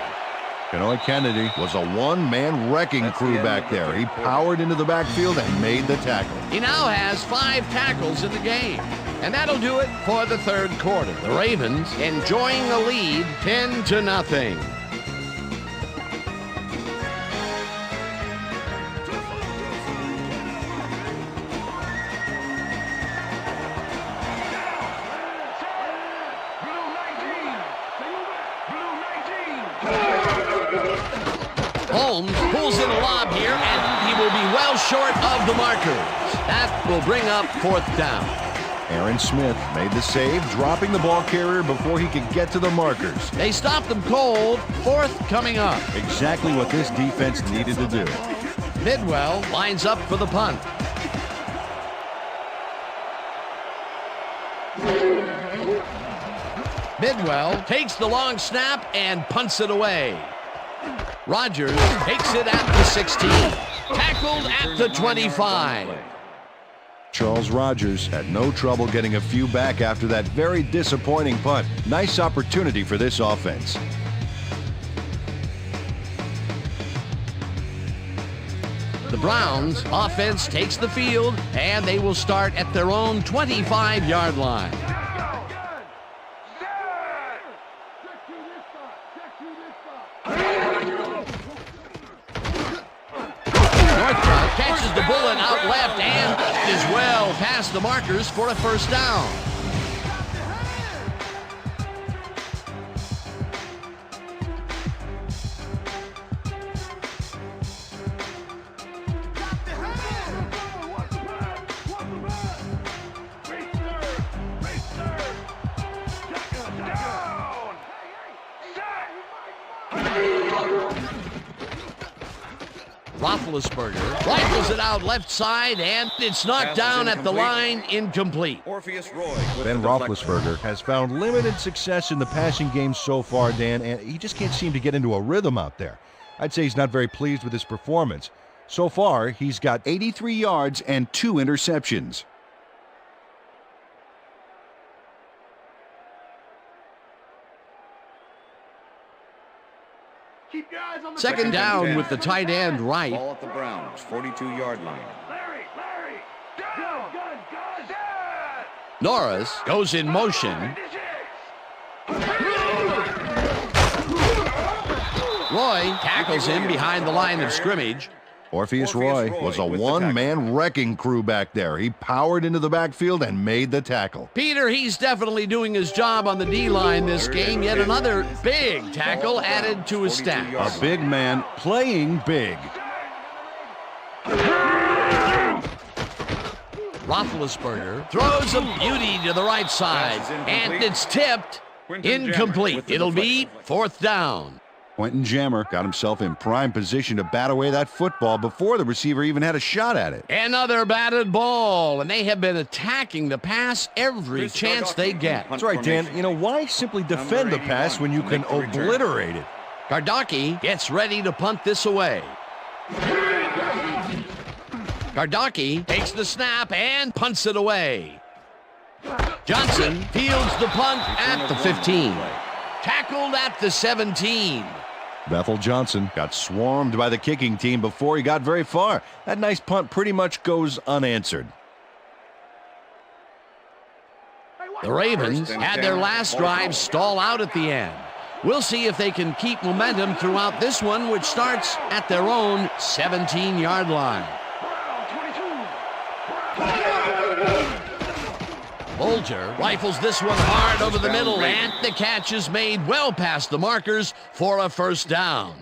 Kenoy Kennedy was a one-man wrecking crew back there. He powered into the backfield and made the tackle. He now has 5 tackles in the game. And that'll do it for the third quarter. The Ravens enjoying a lead 10-0. Holmes pulls in a lob here, and he will be well short of the markers. That will bring up fourth down. Aaron Smith made the save, dropping the ball carrier before he could get to the markers. They stopped them cold. Fourth coming up. Exactly what this defense needed to do. Bidwell lines up for the punt. Bidwell takes the long snap and punts it away. Rogers takes it at the 16. Tackled at the 25. Charles Rogers had no trouble getting a few back after that very disappointing punt. Nice opportunity for this offense. The Browns offense takes the field, and they will start at their own 25-yard line. Northcutt catches the bullet out left and is well past the markers for a first down. Roethlisberger rifles it out left side, and it's knocked down at the line, incomplete. Ben Roethlisberger has found limited success in the passing game so far, Dan, and he just can't seem to get into a rhythm out there. I'd say he's not very pleased with his performance. So far, he's got 83 yards and 2 interceptions. Second down with the tight end right. Ball at the Browns, 42-yard line. Norris goes in motion. Roy tackles him behind the line of scrimmage. Orpheus Roy was a one-man wrecking crew back there. He powered into the backfield and made the tackle. Peter, he's definitely doing his job on the D-line this game. Yet another big tackle added to his stats. A big man playing big. Roethlisberger throws a beauty to the right side, and it's tipped. Incomplete. It'll be fourth down. Quentin Jammer got himself in prime position to bat away that football before the receiver even had a shot at it. Another batted ball, and they have been attacking the pass every chance they get. That's right, Dan. You know, why simply defend the pass when you can obliterate it? Gardocki gets ready to punt this away. Gardocki takes the snap and punts it away. Johnson fields the punt at the 15. Tackled at the 17. Bethel Johnson got swarmed by the kicking team before he got very far. That nice punt pretty much goes unanswered. The Ravens had their last drive stall out at the end. We'll see if they can keep momentum throughout this one, which starts at their own 17-yard line. Bolger rifles this one hard over the middle, and the catch is made well past the markers for a first down.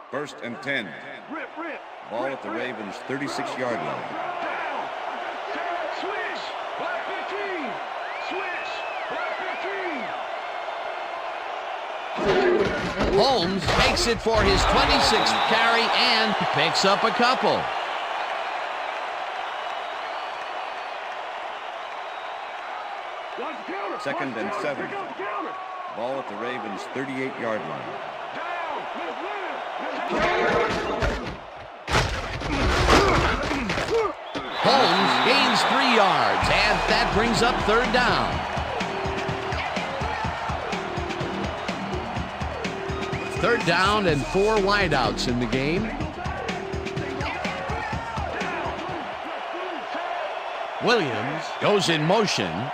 First and 10. Ball at the Ravens' 36-yard line. Switch, black 15. Switch, black 15. Holmes makes it for his 26th carry and picks up a couple. Second and 7. Ball at the Ravens' 38-yard line. Holmes gains 3 yards, and that brings up third down. Third down and 4 wideouts in the game. Williams goes in motion.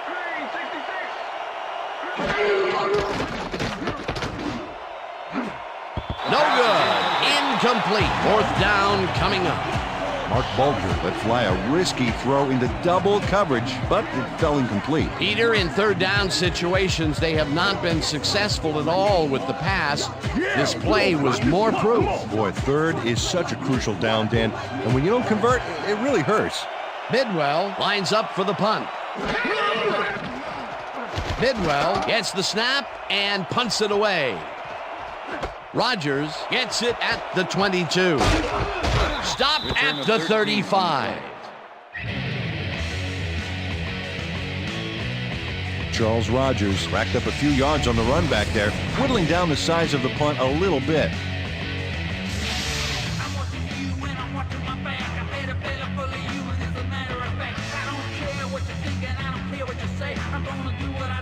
No good. Incomplete. Fourth down coming up. Mark Bulger let fly a risky throw into double coverage, but it fell incomplete. Peter, in third down situations, they have not been successful at all with the pass. This play was more proof. Boy, third is such a crucial down, Dan, and when you don't convert, it really hurts. Bidwell lines up for the punt. Bidwell gets the snap and punts it away. Rogers gets it at the 22. Stop at the 35. Charles Rogers racked up a few yards on the run back there, whittling down the size of the punt a little bit.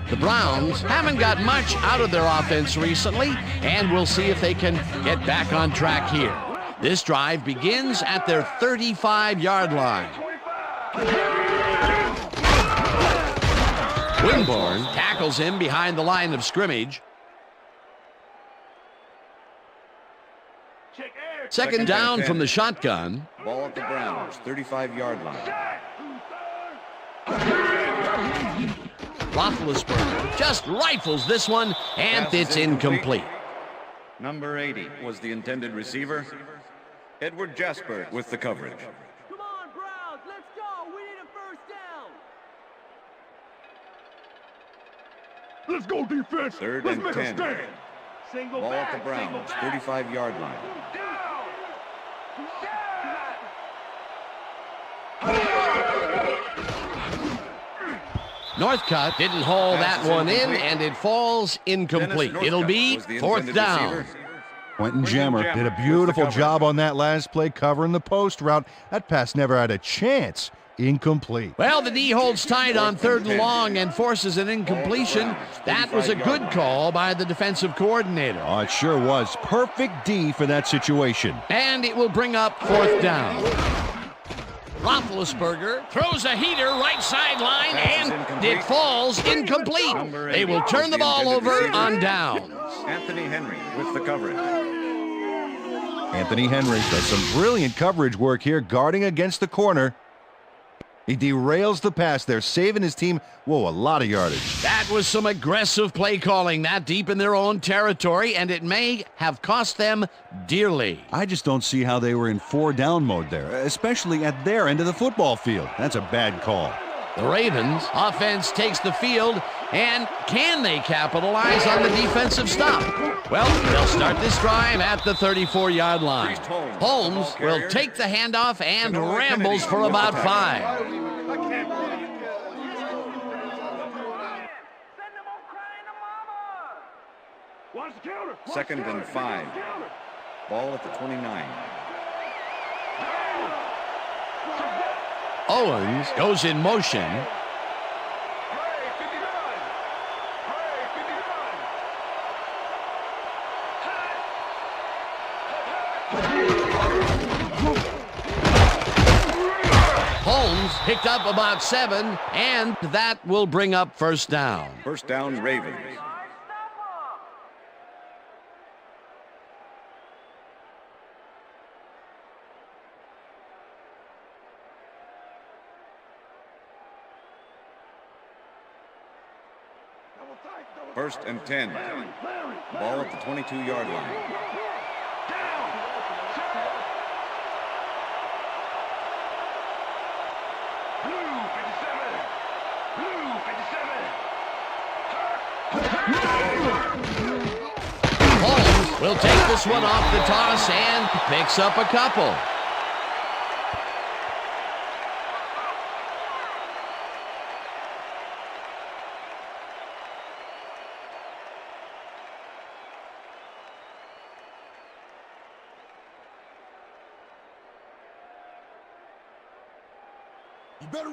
The Browns haven't got much out of their offense recently, and we'll see if they can get back on track here. This drive begins at their 35-yard line. Winborn tackles him behind the line of scrimmage. Second down from the shotgun. Ball at the Browns, 35-yard line. Roethlisberger just rifles this one, and it's incomplete. Number 80 was the intended receiver. Edward Jasper with the coverage. Come on, Browns, let's go. We need a first down. Let's go, defense. Third Let's and make 10. a stand. Single Ball at back, the Browns, 35-yard line. Northcutt didn't haul that one in, and it falls incomplete. It'll be fourth down. Quentin Jammer did a beautiful job on that last play covering the post route. That pass never had a chance. Incomplete. Well, the D holds tight on third and long and forces an incompletion. That was a good call by the defensive coordinator. Oh, it sure was. Perfect D for that situation. And it will bring up fourth down. Roethlisberger throws a heater right sideline, and it falls incomplete. They will turn the ball over on downs. Anthony Henry with the coverage. Anthony Henry does some brilliant coverage work here, guarding against the corner. He derails the pass there, saving his team, a lot of yardage. That was some aggressive play calling that deep in their own territory, and it may have cost them dearly. I just don't see how they were in 4-down mode there, especially at their end of the football field. That's a bad call. The Ravens offense takes the field, and can they capitalize on the defensive stop? Well, they'll start this drive at the 34-yard line. Holmes will take the handoff and rambles for about 5. Second and 5. Ball at the 29. Owens goes in motion. Holmes picked up about 7, and that will bring up first down. First down, Ravens. First and 10. Ball at the 22-yard line. Holmes will take this one off the toss and picks up a couple.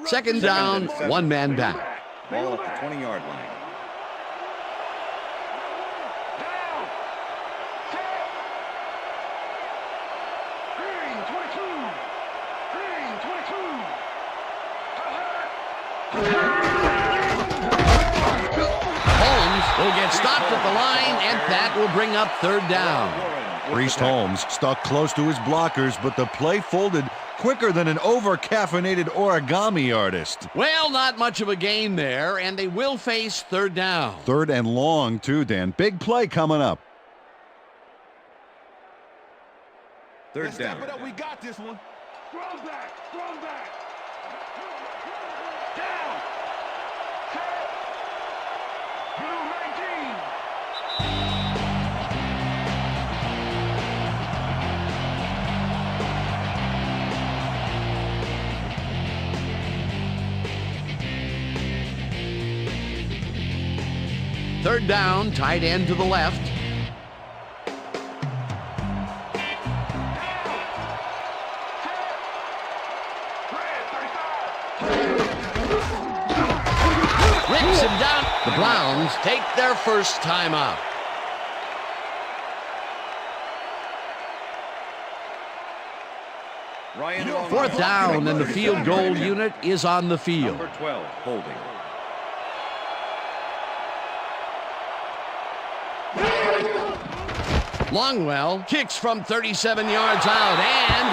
Second down, one man back. Ball at the 20-yard line. Holmes will get stopped at the line, and that will bring up third down. Priest Holmes stuck close to his blockers, but the play folded quicker than an over-caffeinated origami artist. Well, not much of a gain there, and they will face third down. Third and long, too, Dan. Big play coming up. Third down. Step it up. We got this one. Strong back. Strong back. Down. Set. Blue 19. Third down, tight end to the left. Rips him down. The Browns take their first timeout. Fourth down, and the field goal unit is on the field. Number 12, holding. Longwell kicks from 37 yards out, and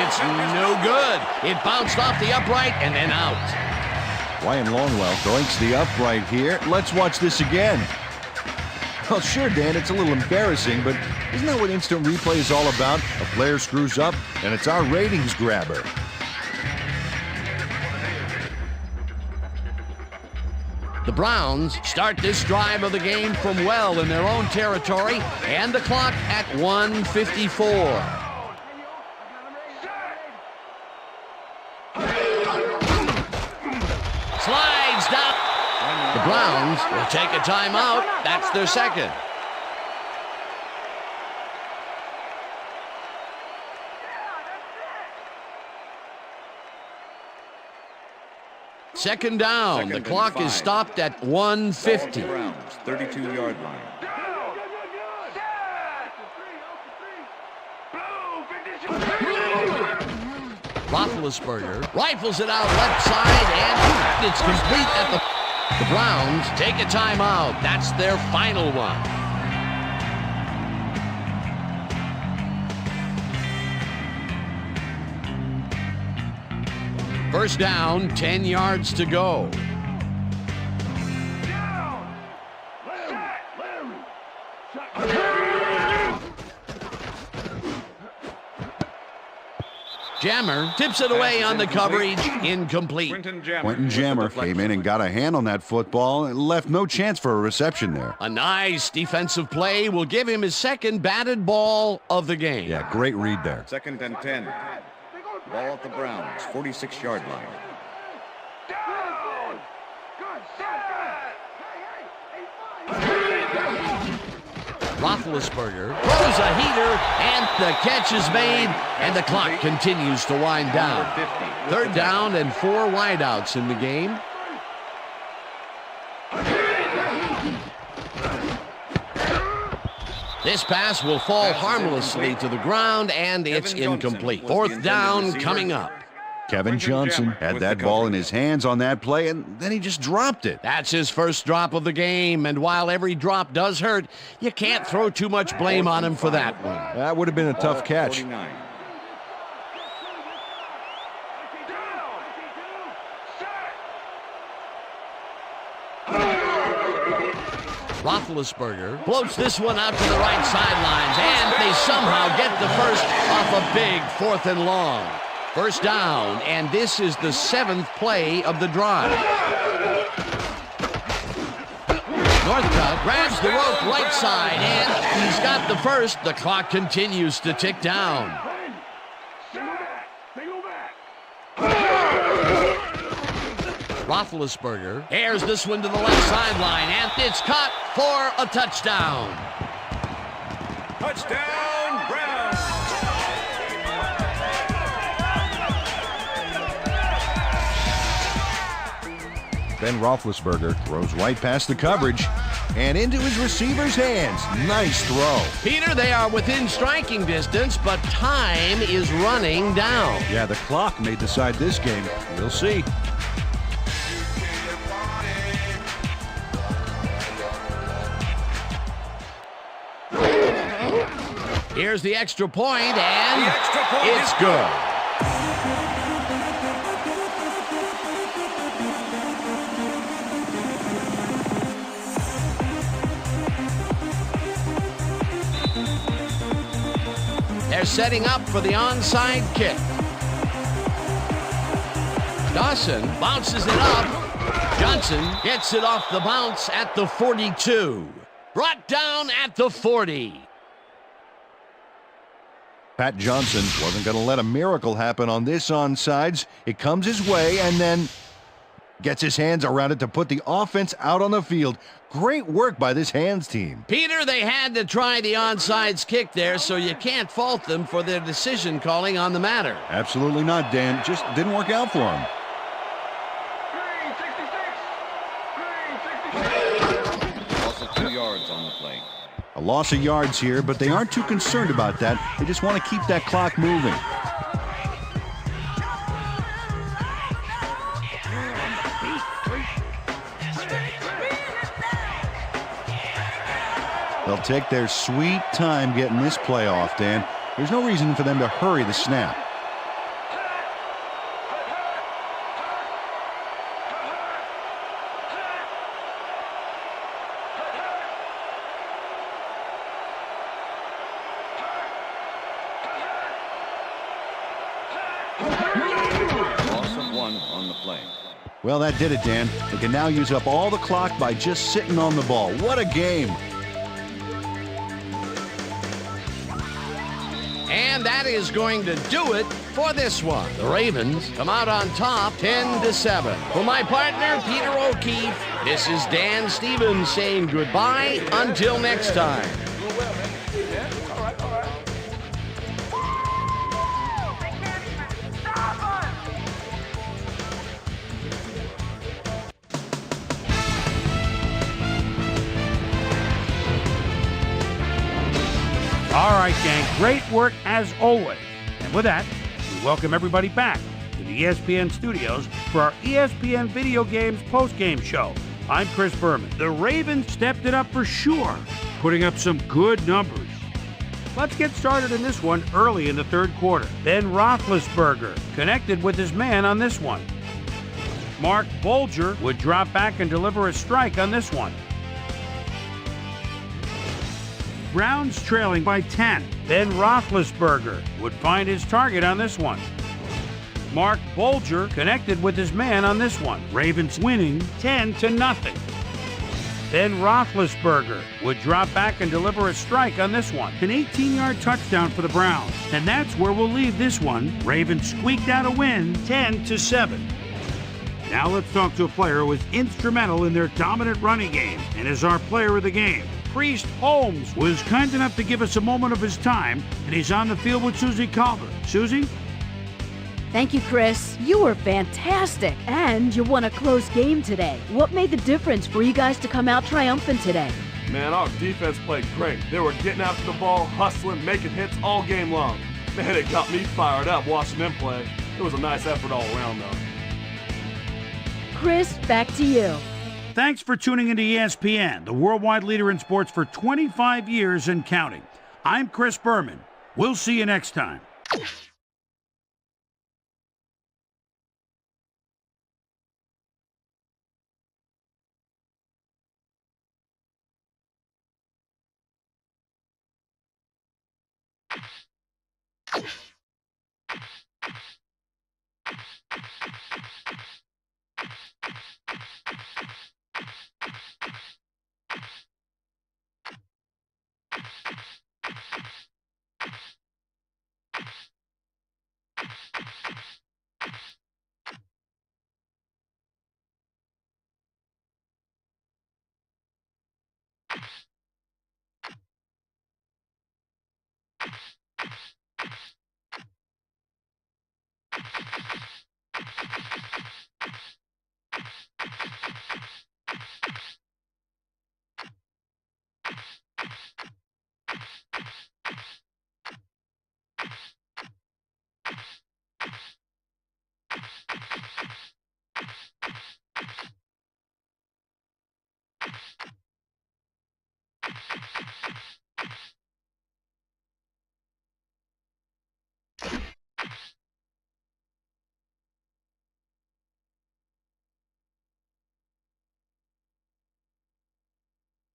it's no good. It bounced off the upright and then out. Ryan Longwell breaks the upright here. Let's watch this again. Well, sure, Dan, it's a little embarrassing, but isn't that what instant replay is all about? A player screws up, and it's our ratings grabber. The Browns start this drive of the game from well in their own territory, and the clock at 1:54. Slides down. The Browns will take a timeout. That's their second. Second down. The clock is stopped at 1:50. Browns, 32-yard line. Roethlisberger rifles it out left side, and it's complete at the Browns take a timeout. That's their final one. First down, 10 yards to go. Jammer tips it away on the coverage, incomplete. Quentin Jammer came in and got a hand on that football and left no chance for a reception there. A nice defensive play will give him his second batted ball of the game. Yeah, great read there. Second and 10. Ball at the Browns, 46-yard line. Roethlisberger throws a heater, and the catch is made, and the clock continues to wind down. Third down and 4 wideouts in the game. This pass will fall harmlessly to the ground, and it's incomplete. Fourth down coming up. Kevin Johnson had that ball in his hands on that play, and then he just dropped it. That's his first drop of the game, and while every drop does hurt, you can't throw too much blame on him for that one. That would have been a tough catch. Roethlisberger floats this one out to the right sidelines, and they somehow get the first off a big 4th and long. First down, and this is the 7th play of the drive. Northcutt grabs the rope right side, and he's got the first. The clock continues to tick down. Roethlisberger airs this one to the left sideline, and it's caught for a touchdown. Touchdown, Browns! Ben Roethlisberger throws right past the coverage and into his receiver's hands. Nice throw. Peter, they are within striking distance, but time is running down. Yeah, the clock may decide this game. We'll see. Here's the extra point, and it's good. They're setting up for the onside kick. Dawson bounces it up. Johnson gets it off the bounce at the 42. Brought down at the 40. Pat Johnson wasn't going to let a miracle happen on this onsides. It comes his way, and then Gets his hands around it to put the offense out on the field. Great work by this hands team. Peter, they had to try the onside kick there, so you can't fault them for their decision calling on the matter. Absolutely not, Dan. Just didn't work out for him. Loss of 2 yards on the play. A loss of yards here, but they aren't too concerned about that. They just want to keep that clock moving. They'll take their sweet time getting this play off, Dan. There's no reason for them to hurry the snap. Loss of 1 on the play. Well, that did it, Dan. They can now use up all the clock by just sitting on the ball. What a game. And that is going to do it for this one. The Ravens come out on top 10-7. For my partner, Peter O'Keefe, this is Dan Stevens saying goodbye until next time. All right, gang, great work as always. And with that, we welcome everybody back to the ESPN studios for our ESPN Video Games postgame show. I'm Chris Berman. The Ravens stepped it up for sure, putting up some good numbers. Let's get started in this one early in the third quarter. Ben Roethlisberger connected with his man on this one. Mark Bolger would drop back and deliver a strike on this one. Browns trailing by 10. Ben Roethlisberger would find his target on this one. Mark Bolger connected with his man on this one. Ravens winning 10-0. Ben Roethlisberger would drop back and deliver a strike on this one. An 18-yard touchdown for the Browns. And that's where we'll leave this one. Ravens squeaked out a win 10-7. Now let's talk to a player who was instrumental in their dominant running game and is our player of the game. Priest Holmes was kind enough to give us a moment of his time, and he's on the field with Susie Calvert. Susie? Thank you, Chris. You were fantastic, and you won a close game today. What made the difference for you guys to come out triumphant today? Man, our defense played great. They were getting after the ball, hustling, making hits all game long. Man, it got me fired up watching them play. It was a nice effort all around, though. Chris, back to you. Thanks for tuning into ESPN, the worldwide leader in sports for 25 years and counting. I'm Chris Berman. We'll see you next time.